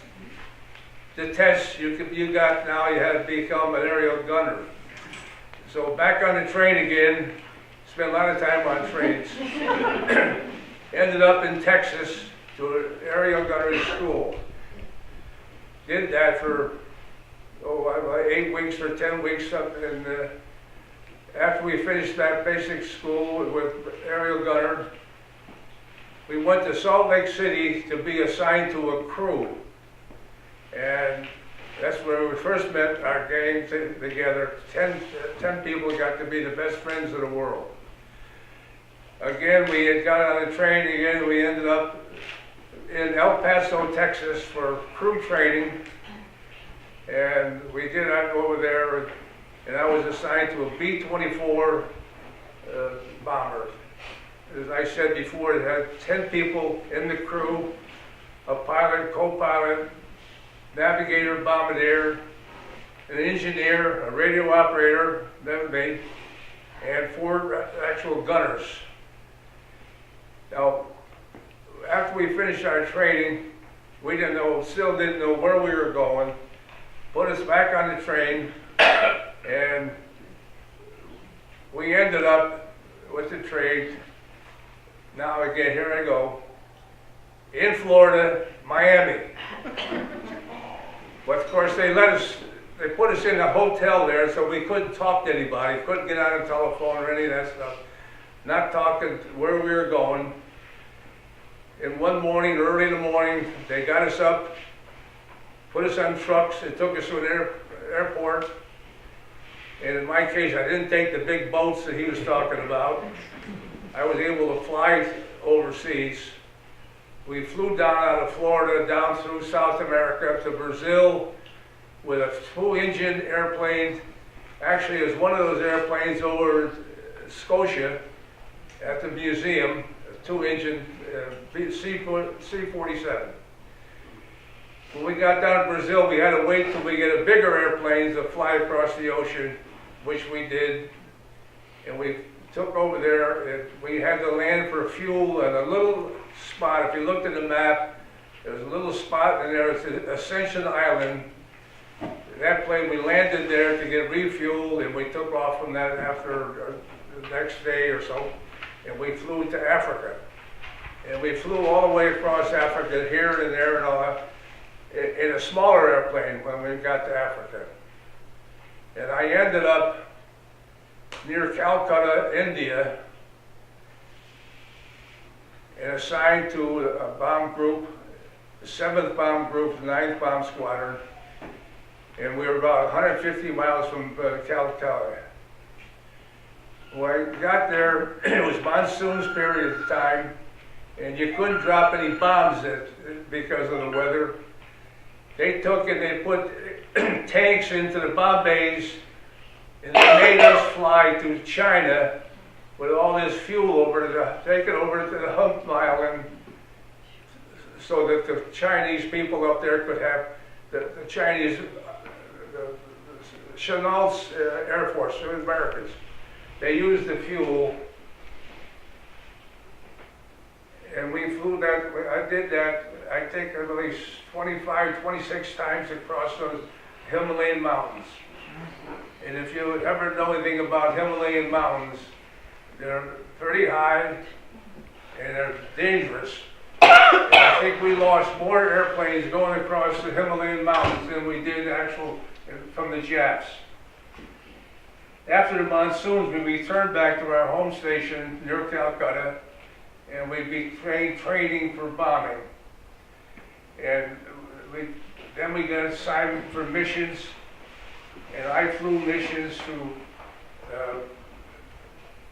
the test, you had to become an aerial gunner. So back on the train again, spent a lot of time on trains. Ended up in Texas to an aerial gunnery school. Did that for 8 weeks or 10 weeks, and after we finished that basic school with aerial gunner, we went to Salt Lake City to be assigned to a crew. And that's where we first met our gang together. 10 people got to be the best friends in the world. Again, we had got on a train again. We ended up in El Paso, Texas for crew training. And we did that over there, and I was assigned to a B-24 bomber. As I said before, it had 10 people in the crew, a pilot, co-pilot, navigator, bombardier, an engineer, a radio operator, that me, and 4 actual gunners. Now, after we finished our training, we still didn't know where we were going, put us back on the train, and we ended up with the train. Now again, here I go, in Florida, Miami. But of course they put us in a hotel there, so we couldn't talk to anybody, couldn't get on the telephone or any of that stuff. Not talking where we were going. And one morning, early in the morning, they got us up, put us on trucks, and took us to an airport. And in my case, I didn't take the big boats that he was talking about. I was able to fly overseas. We flew down out of Florida, down through South America to Brazil with a 2-engine airplane. Actually, it was one of those airplanes over Scotia at the museum, a 2-engine C-47. When we got down to Brazil, we had to wait till we get a bigger airplane to fly across the ocean, which we did. And we took over there, and we had to land for fuel at a little spot. If you looked at the map, there was a little spot, and there was Ascension Island. That plane, we landed there to get refueled, and we took off from that after the next day or so, and we flew to Africa. And we flew all the way across Africa, here and there and all that, in a smaller airplane when we got to Africa. And I ended up near Calcutta, India, and assigned to a bomb group, the 7th Bomb Group, the 9th Bomb Squadron, and we were about 150 miles from Calcutta. When I got there, it was monsoons period of time, and you couldn't drop any bombs because of the weather. They took and they put tanks into the bomb bays, and they made us fly to China with all this fuel take it over to the Hump Island, so that the Chinese people up there could have the Chinese, the Chennault's Air Force, the Americans. They used the fuel, and we flew that. I did that, I think, at least 25, 26 times across those Himalayan mountains. And if you ever know anything about Himalayan mountains, they're pretty high and they're dangerous. And I think we lost more airplanes going across the Himalayan mountains than we did from the Japs. After the monsoons, we returned back to our home station near Calcutta, and we'd be training for bombing. And then we got assigned for missions, and I flew missions to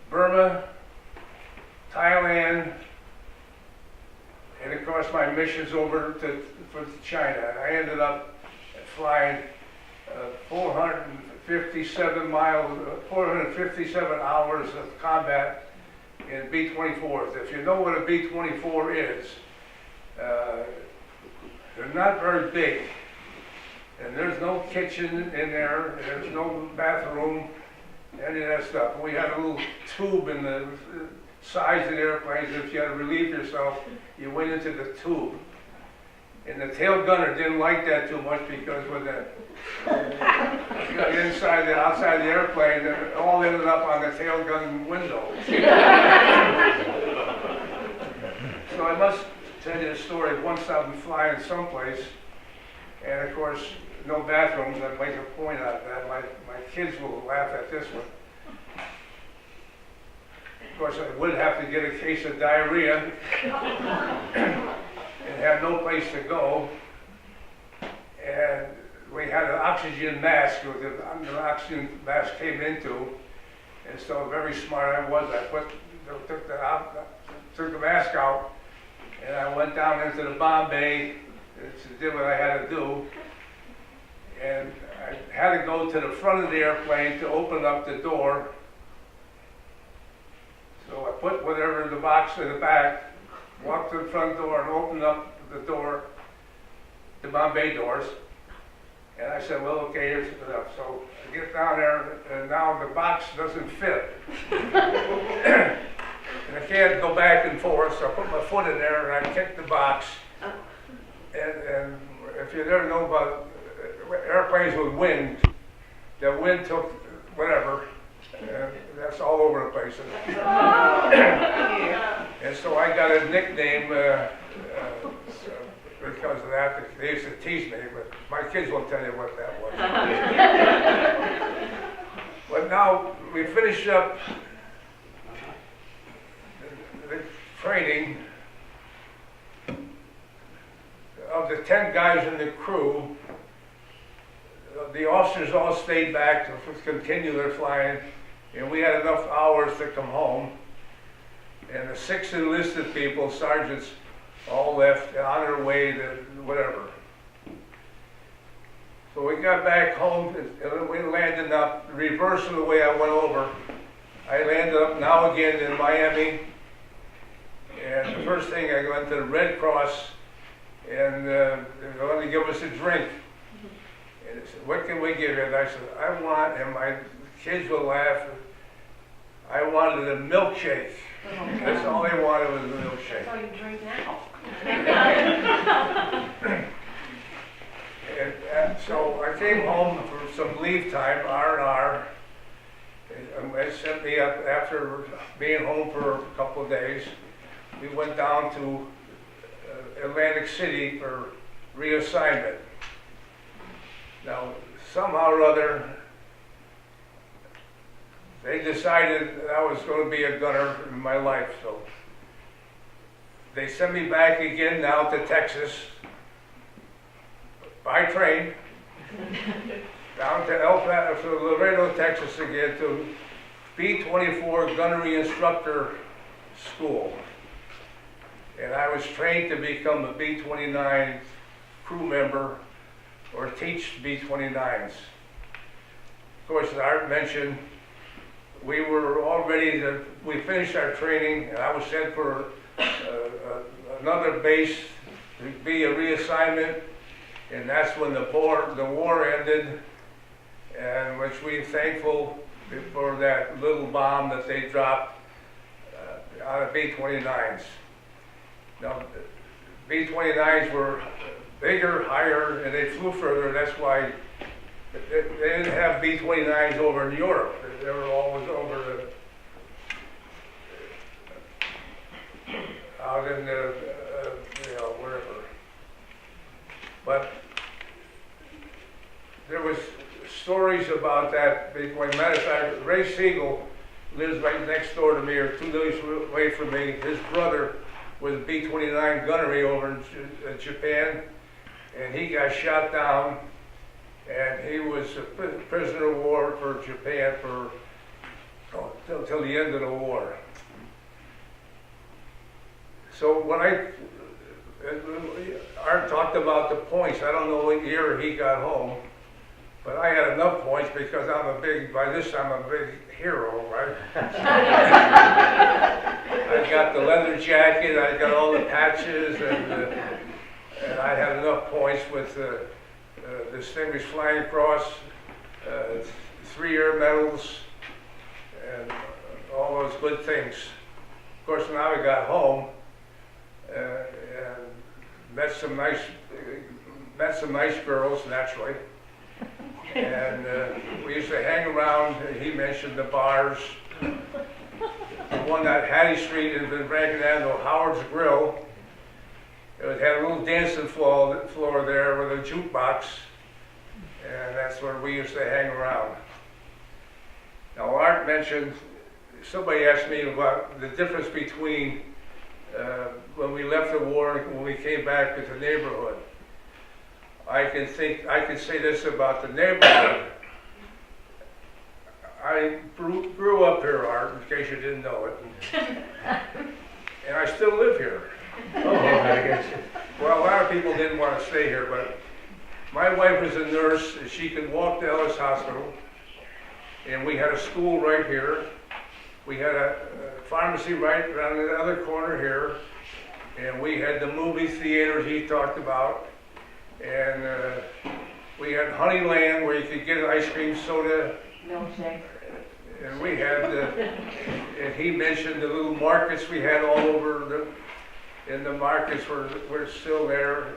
Burma, Thailand, and of course my missions over for China. I ended up flying 457 hours of combat in B-24s. If you know what a B-24 is, they're not very big. And there's no kitchen in there, there's no bathroom, any of that stuff. We had a little tube in the sides of the airplanes. If you had to relieve yourself, you went into the tube. And the tail gunner didn't like that too much because when the outside the airplane, it all ended up on the tail gun window. So I must tell you a story. Once I'm flying someplace, and of course, no bathrooms. I make a point out of that. My kids will laugh at this one. Of course, I would have to get a case of diarrhea and have no place to go. And we had an oxygen mask, the oxygen mask came into, and so very smart I was. I took the mask out, and I went down into the bomb bay to do what I had to do. And I had to go to the front of the airplane to open up the door. So I put whatever in the box in the back, walked to the front door and opened up the door, the Bombay doors. And I said, well, okay, here's enough. So I get down there, and now the box doesn't fit. And I can't go back and forth, so I put my foot in there and I kicked the box. And if you ever know about airplanes with wind, the wind took whatever, and that's all over the place. And so I got a nickname because of that. They used to tease me, but my kids won't tell you what that was. But now we finish up the training. Of the 10 guys in the crew, the officers all stayed back to continue their flying, and we had enough hours to come home. And the 6 enlisted people, sergeants, all left on their way to whatever. So we got back home, and we landed up, reverse of the way I went over. I landed up now again in Miami, and the first thing I went to the Red Cross, and they wanted to give us a drink. And they said, what can we give you? And I said, I want, and my kids will laugh, I wanted a milkshake. That's all they wanted was a milkshake. That's all you drink now. And so I came home for some leave time, R&R. And they sent me up after being home for a couple of days. We went down to Atlantic City for reassignment. Now, somehow or other, they decided that I was going to be a gunner in my life, so they sent me back again now to Texas by train, down to Laredo, Texas again, to B-24 Gunnery Instructor School. And I was trained to become a B-29 crew member or teach B-29s. Of course, as Art mentioned, we were all ready to, we finished our training, and I was sent for another base to be a reassignment, and that's when the war ended, and which we're thankful for that little bomb that they dropped out of B-29s. Now, B-29s were bigger, higher, and they flew further. That's why they didn't have B-29s over in Europe. They were always over out in the, wherever. But there was stories about that. Matter of fact, Ray Siegel lives right next door to me, or 2 days away from me. His brother was B-29 gunnery over in Japan, and he got shot down, and he was a prisoner of war for Japan for till the end of the war. So when Art talked about the points, I don't know what year he got home, but I had enough points because by this time I'm a big hero, right? I got the leather jacket, I got all the patches, and I had enough points with Distinguished Flying Cross, 3 air medals, and all those good things. Of course, when I got home, and met some nice girls, naturally. And we used to hang around. He mentioned the bars. The one at Hattie Street had been breaking down, Howard's Grill. It had a little dancing floor there with a jukebox, and that's where we used to hang around. Now, Art mentioned, somebody asked me about the difference between when we left the war and when we came back to the neighborhood. I can say this about the neighborhood. I grew up here, Art, in case you didn't know it. And I still live here. Well, a lot of people didn't want to stay here, but my wife was a nurse. She could walk to Ellis Hospital, and we had a school right here. We had a pharmacy right around the other corner here, and we had the movie theater he talked about, and we had Honeyland where you could get an ice cream soda. Milkshake. And we had, and he mentioned the little markets we had all over and the markets were still there.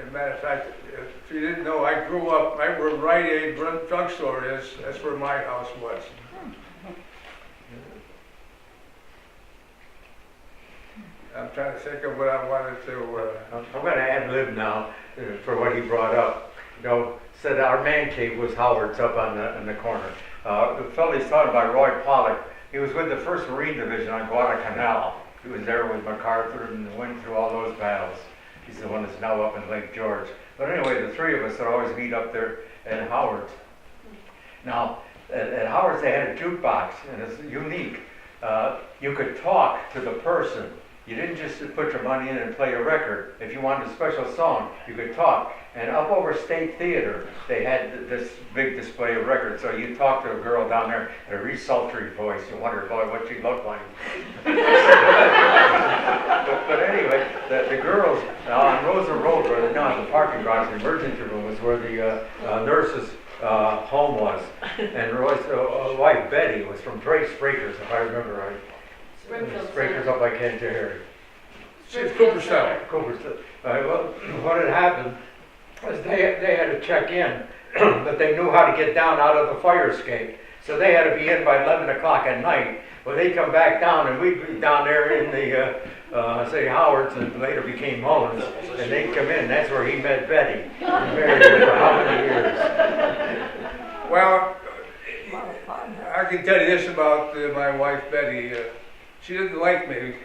As a matter of fact, if you didn't know, I grew up right where Rite Aid drugstore is. That's where my house was. I'm trying to think of what I wanted to. I'm going to ad lib now for what he brought up. You know, said our man cave was Howard's up in the corner. The fellow he's talking about, Roy Pollock, he was with the 1st Marine Division on Guadalcanal. He was there with MacArthur and went through all those battles. He's the one that's now up in Lake George. But anyway, the 3 of us would always meet up there at Howard's. Now, at Howard's they had a jukebox, and it's unique. You could talk to the person. You didn't just put your money in and play a record. If you wanted a special song, you could talk. And up over State Theater, they had this big display of records. So you talk to a girl down there in a really sultry voice. You wonder, boy, what she looked like. but anyway, the girls on Rosa Road, where they now have the parking garage, the emergency room was where the nurse's home was. And Roy's wife, Betty, was from Trace Breakers, if I remember right. Breakers up by Canterbury. It's Cooperstown. Cooperstown. Well, what had happened was they had to check in, but they knew how to get down out of the fire escape. So they had to be in by 11 o'clock at night. Well, they'd come back down, and we'd be down there in the, say, Howard's, and later became Mullins, and they'd come in. That's where he met Betty. He married her for how many years? Well, I can tell you this about my wife, Betty. She didn't like me.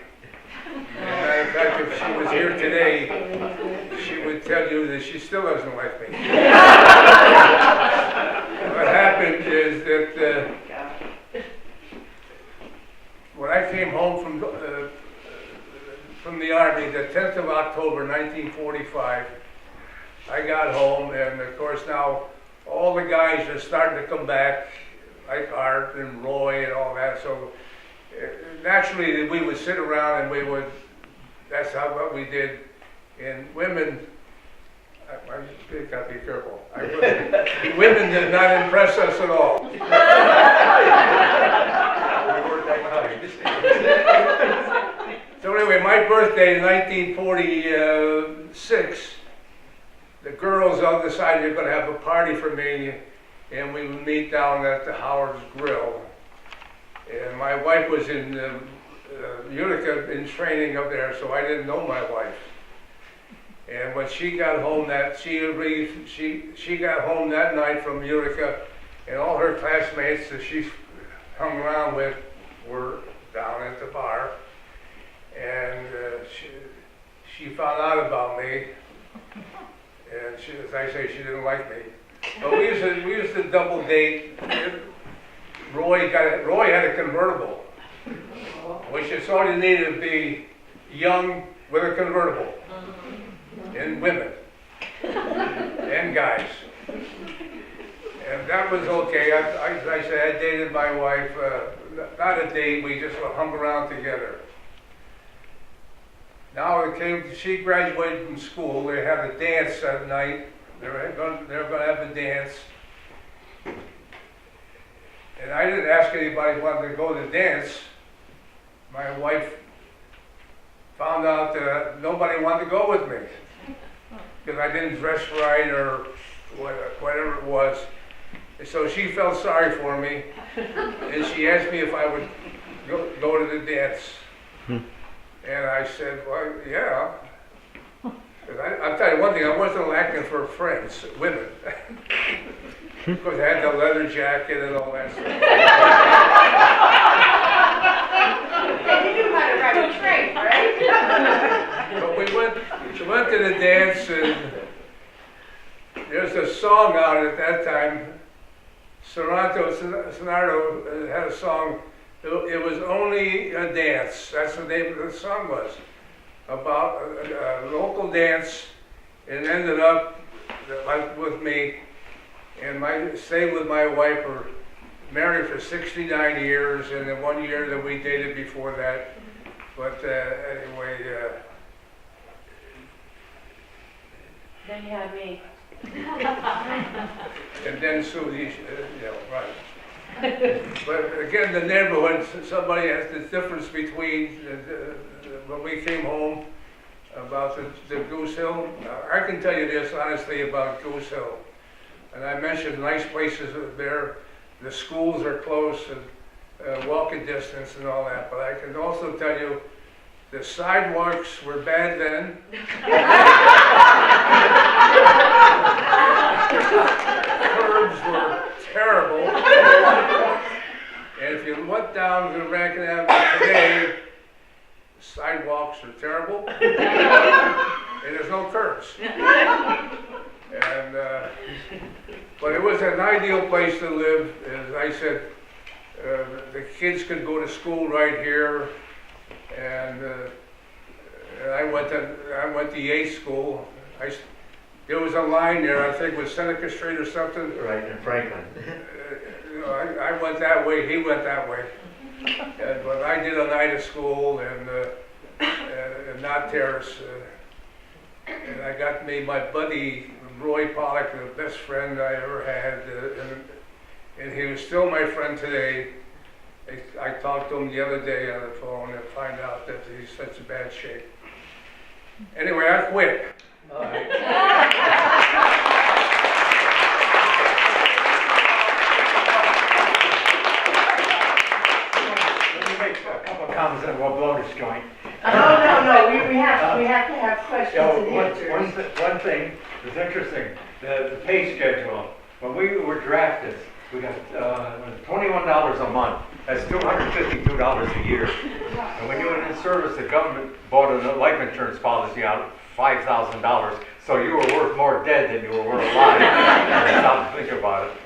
As a matter of fact, if she was here today, she would tell you that she still doesn't like me. What happened is that when I came home from the Army, the 10th of October, 1945, I got home, and of course now all the guys are starting to come back, like Art and Roy and all that, so naturally we would sit around and that's what we did. And women, I gotta be careful. Women did not impress us at all. So anyway, my birthday in 1946, the girls all decided they're gonna have a party for me, and we would meet down at the Howard's Grill. And my wife was in Utica in training up there, so I didn't know my wife. And when she got home she got home that night from Utica, and all her classmates, she hung around with were down at the bar, and she found out about me, and she, as I say, she didn't like me. But we used to double date. Roy had a convertible, which is all you needed to be young with a convertible, and women, and guys. And that was okay. As I said, I dated my wife, not a date, we just hung around together. Now she graduated from school, they had a dance that night, they were going to have a dance. And I didn't ask anybody who wanted to go to the dance. My wife found out that nobody wanted to go with me because I didn't dress right or whatever it was. And so she felt sorry for me, and she asked me if I would go to the dance. And I said, well, yeah. 'Cause I'll tell you one thing, I wasn't acting for friends, women. Because I had the leather jacket and all that stuff. And you knew how to ride a train, right? But we went to the dance, and there's a song out at that time. Sonardo had a song, it was only a dance. That's the name of the song was. About a local dance, and ended up with me. And stayed with my wife, we're married for 69 years, and then 1 year that we dated before that. But anyway. Then you had me. And then Susie, right. But again, the neighborhood, somebody has the difference between when we came home about the Goose Hill. I can tell you this honestly about Goose Hill. And I mentioned nice places there. The schools are close and walking distance and all that. But I can also tell you the sidewalks were bad then. Curbs were terrible. And if you went down to Rankin Avenue today, the sidewalks are terrible. And there's no curbs. And, but it was an ideal place to live. As I said, the kids could go to school right here, and I went to Yates School. There was a line there, I think it was Seneca Street or something. Right, in Franklin. I went that way, he went that way. But I did a night of school and not Terrace. And I got me my buddy Roy Pollock, the best friend I ever had, and he was still my friend today. I talked to him the other day on the phone and find out that he's such a bad shape. Anyway, I quit. All right. Let me make a couple of comments and we'll blow this joint. No, we have to have questions and answers. One thing is interesting, the pay schedule. When we were drafted, we got $21 a month. That's $252 a year. And when you were in service, the government bought a life insurance policy out, $5,000. So you were worth more dead than you were worth alive. Stop to think about it.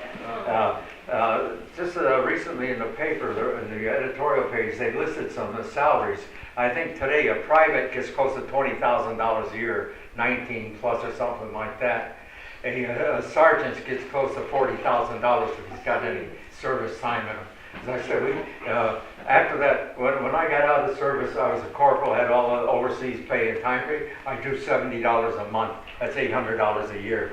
Just recently in the paper, in the editorial page, they listed some of the salaries. I think today a private gets close to $20,000 a year, 19 plus or something like that. A sergeant gets close to $40,000 if he's got any service time in him. As I said, after that, when I got out of service, I was a corporal, had all the overseas pay and time pay. I drew $70 a month. That's $800 a year.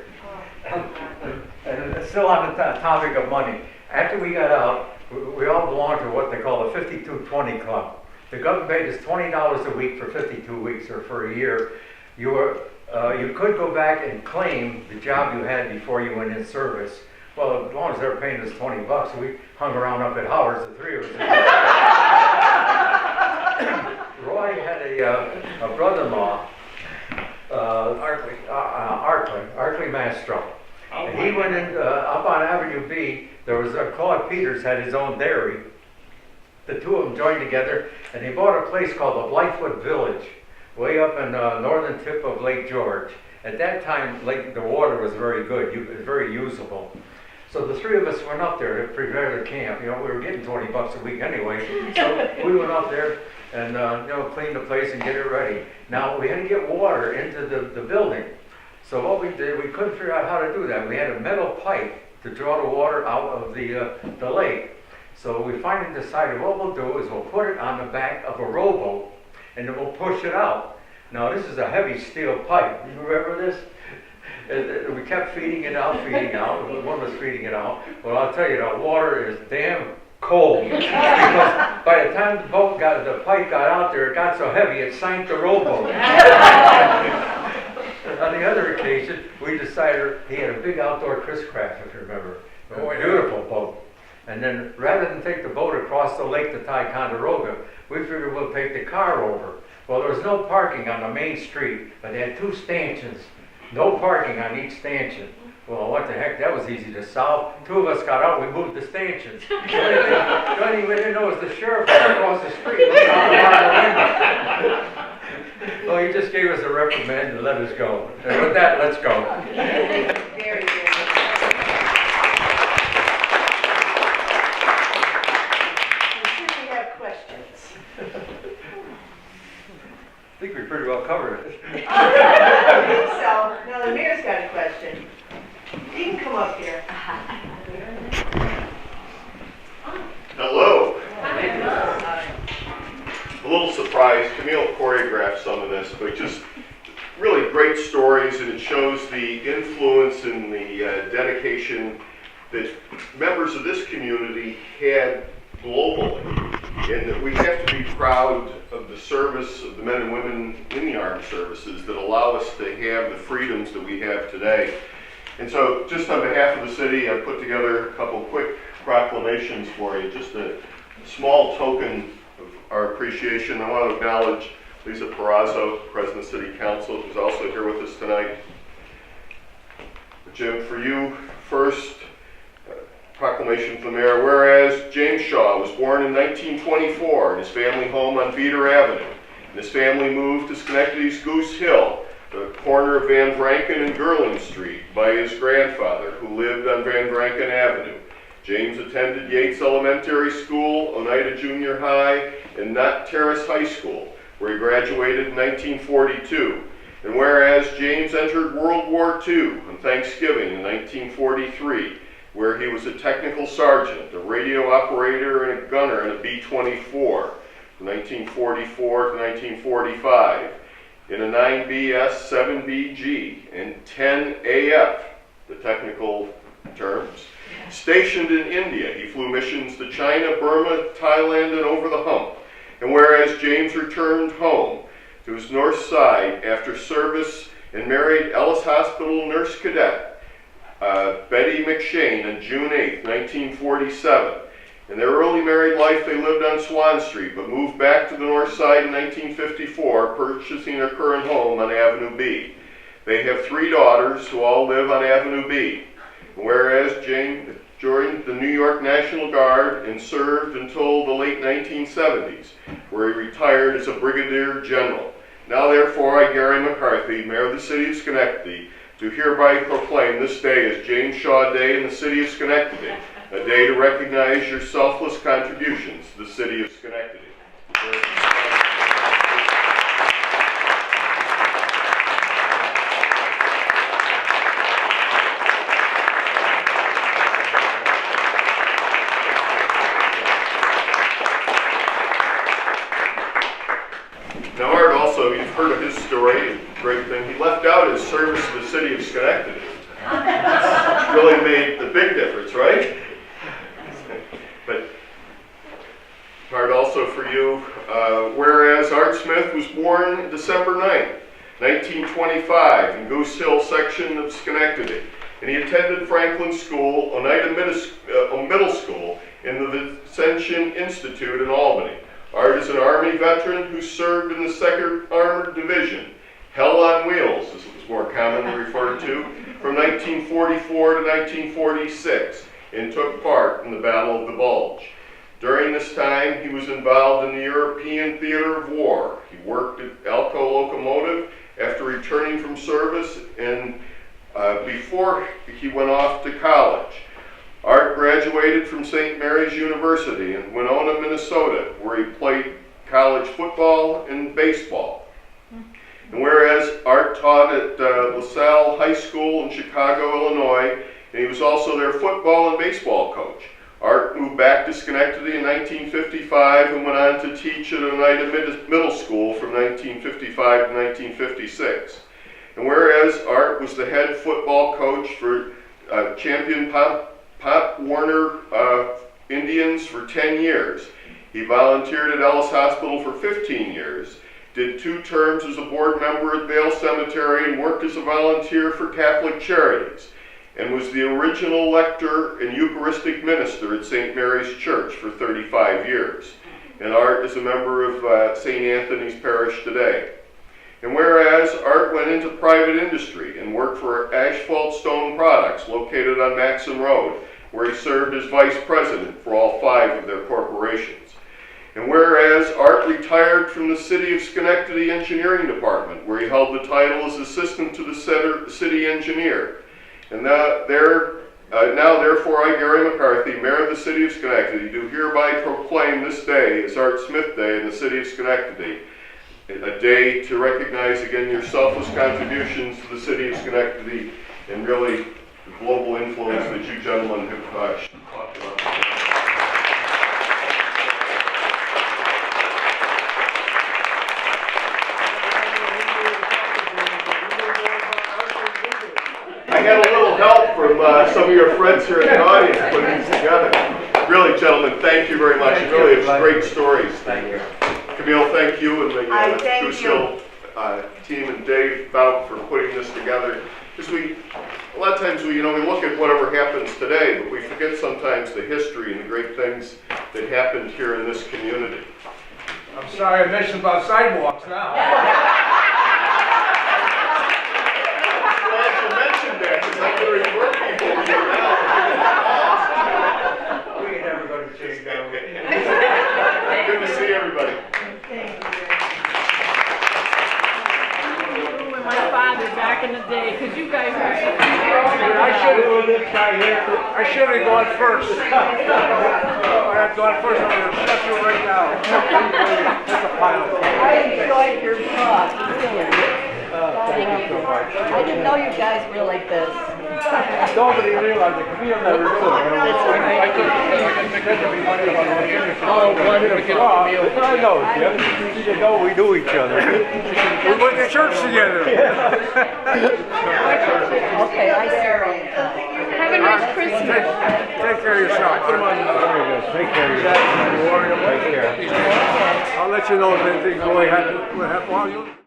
And still on the topic of money. After we got out, we all belonged to what they call the 52-20 club. The government paid us $20 a week for 52 weeks or for a year. You could go back and claim the job you had before you went in service. Well, as long as they were paying us $20, we hung around up at Howard's, the three of us. Roy had a brother-in-law, Arkley Mastro. And he went in, up on Avenue B, there was Claude Peters had his own dairy, the two of them joined together, and they bought a place called the Blythewood Village, way up in the northern tip of Lake George. At that time, the water was very good, it was very usable. So the three of us went up there to prepare the camp. You know, we were getting 20 bucks a week anyway. So we went up there and, clean the place and get it ready. Now, we had to get water into the building. So what we did, we couldn't figure out how to do that. We had a metal pipe to draw the water out of the lake. So we finally decided what we'll do is we'll put it on the back of a rowboat and then we'll push it out. Now, this is a heavy steel pipe. You remember this? We kept feeding it out. One was feeding it out. Well, I'll tell you, the water is damn cold. Because by the time the pipe got out there, it got so heavy it sank the rowboat. On the other occasion, we decided he had a big outdoor Chris craft, if you remember. A beautiful boat. And then rather than take the boat across the lake to Ticonderoga, we figured we'll take the car over. Well, there was no parking on the main street, but they had two stanchions. No parking on each stanchion. Well, what the heck, that was easy to solve. Two of us got out, we moved the stanchions. The only thing we didn't know was the sheriff was across the street looking out the window. Well, he just gave us a reprimand and let us go. And with that, let's go. Very good. I'm sure we have questions. I think we pretty well covered it. I think so. Now the mayor's got a question. You can come up here. Hello. A little surprised. Camille choreographed some of this, but just really great stories, and it shows the influence and the dedication that members of this community had globally, and that we have to be proud of the service of the men and women in the armed services that allow us to have the freedoms that we have today. And so just on behalf of the city, I put together a couple quick proclamations for you, just a small token of our appreciation. I want to acknowledge Lisa Perazzo, President of City Council, who's also here with us tonight. Jim, for you first, proclamation from the mayor. Whereas James Shaw was born in 1924 in his family home on Veeder Avenue, and his family moved to Schenectady's Goose Hill, the corner of Van Vranken and Gerland Street, by his grandfather, who lived on Van Vranken Avenue. James attended Yates Elementary School, Oneida Junior High, and Knott Terrace High School, where he graduated in 1942. And whereas James entered World War II on Thanksgiving in 1943, where he was a technical sergeant, a radio operator, and a gunner in a B-24 from 1944 to 1945, in a 9BS, 7BG, and 10AF, the technical terms. Stationed in India, he flew missions to China, Burma, Thailand, and over the hump. And whereas James returned home to his Northside after service and married Ellis Hospital nurse cadet Betty McShane on June 8, 1947. In their early married life, they lived on Swan Street, but moved back to the North Side in 1954, purchasing their current home on Avenue B. They have 3 daughters who all live on Avenue B. Whereas James joined the New York National Guard and served until the late 1970s, where he retired as a brigadier general. Now therefore, I, Gary McCarthy, Mayor of the City of Schenectady, do hereby proclaim this day as James Shaw Day in the City of Schenectady, a day to recognize your selfless contributions to the City of Schenectady. Now Art also, you've heard of his story, great thing. He left out his service to the City of Schenectady. It's really made the big difference, right? But Art, also for you, whereas Art Smith was born December 9th, 1925 in Goose Hill section of Schenectady, and he attended Franklin School, Oneida Middle School, and the Vincentian Institute in Albany. Art is an Army veteran who served in the 2nd Armored Division, Hell on Wheels, as it was more commonly referred to, from 1944 to 1946, and took part in the Battle of the Bulge. During this time, he was involved in the European Theater of War. He worked at Alco Locomotive after returning from service and before he went off to college. Art graduated from St. Mary's University in Winona, Minnesota, where he played college football and baseball. And whereas Art taught at LaSalle High School in Chicago, Illinois, and he was also their football and baseball coach. Art moved back to Schenectady in 1955 and went on to teach at Oneida Middle School from 1955 to 1956. And whereas Art was the head football coach for champion Pop Warner Indians for 10 years, he volunteered at Ellis Hospital for 15 years, did 2 terms as a board member at Vale Cemetery, and worked as a volunteer for Catholic Charities, and was the original lector and Eucharistic minister at St. Mary's Church for 35 years. And Art is a member of St. Anthony's Parish today. And whereas Art went into private industry and worked for Asphalt Stone Products located on Maxim Road, where he served as vice president for all 5 of their corporations. And whereas Art retired from the City of Schenectady Engineering Department, where he held the title as assistant to the city engineer. And now therefore I, Gary McCarthy, Mayor of the City of Schenectady, do hereby proclaim this day as Art Smith Day in the City of Schenectady, a day to recognize again your selfless contributions to the City of Schenectady and really the global influence that you gentlemen have talked about. I had a little help from some of your friends here in the audience putting these together. Really, gentlemen, thank you very much. You really have great stories. Thank you. Camille, thank you and I the thank Goose Hill team and Dave Bout for putting this together. Because a lot of times we look at whatever happens today, but we forget sometimes the history and the great things that happened here in this community. I'm sorry I mentioned about sidewalks now. I'm going to refer people to you now. We ain't never going to change that. Good to see everybody. With my father back in the day, because you guys are I should have gone first. If I had gone first, I would have shut you right now. That's a pile. I enjoyed your talk. Thank you so much. I didn't know you guys were like this. Nobody realized it. Camille never knew. Oh, wonderful. I know, Jim. You know we knew each other. We went to church together. Okay, I see. Have a nice Christmas. Take care of yourself. Take care of yourself. I'll let you know if anything really happens.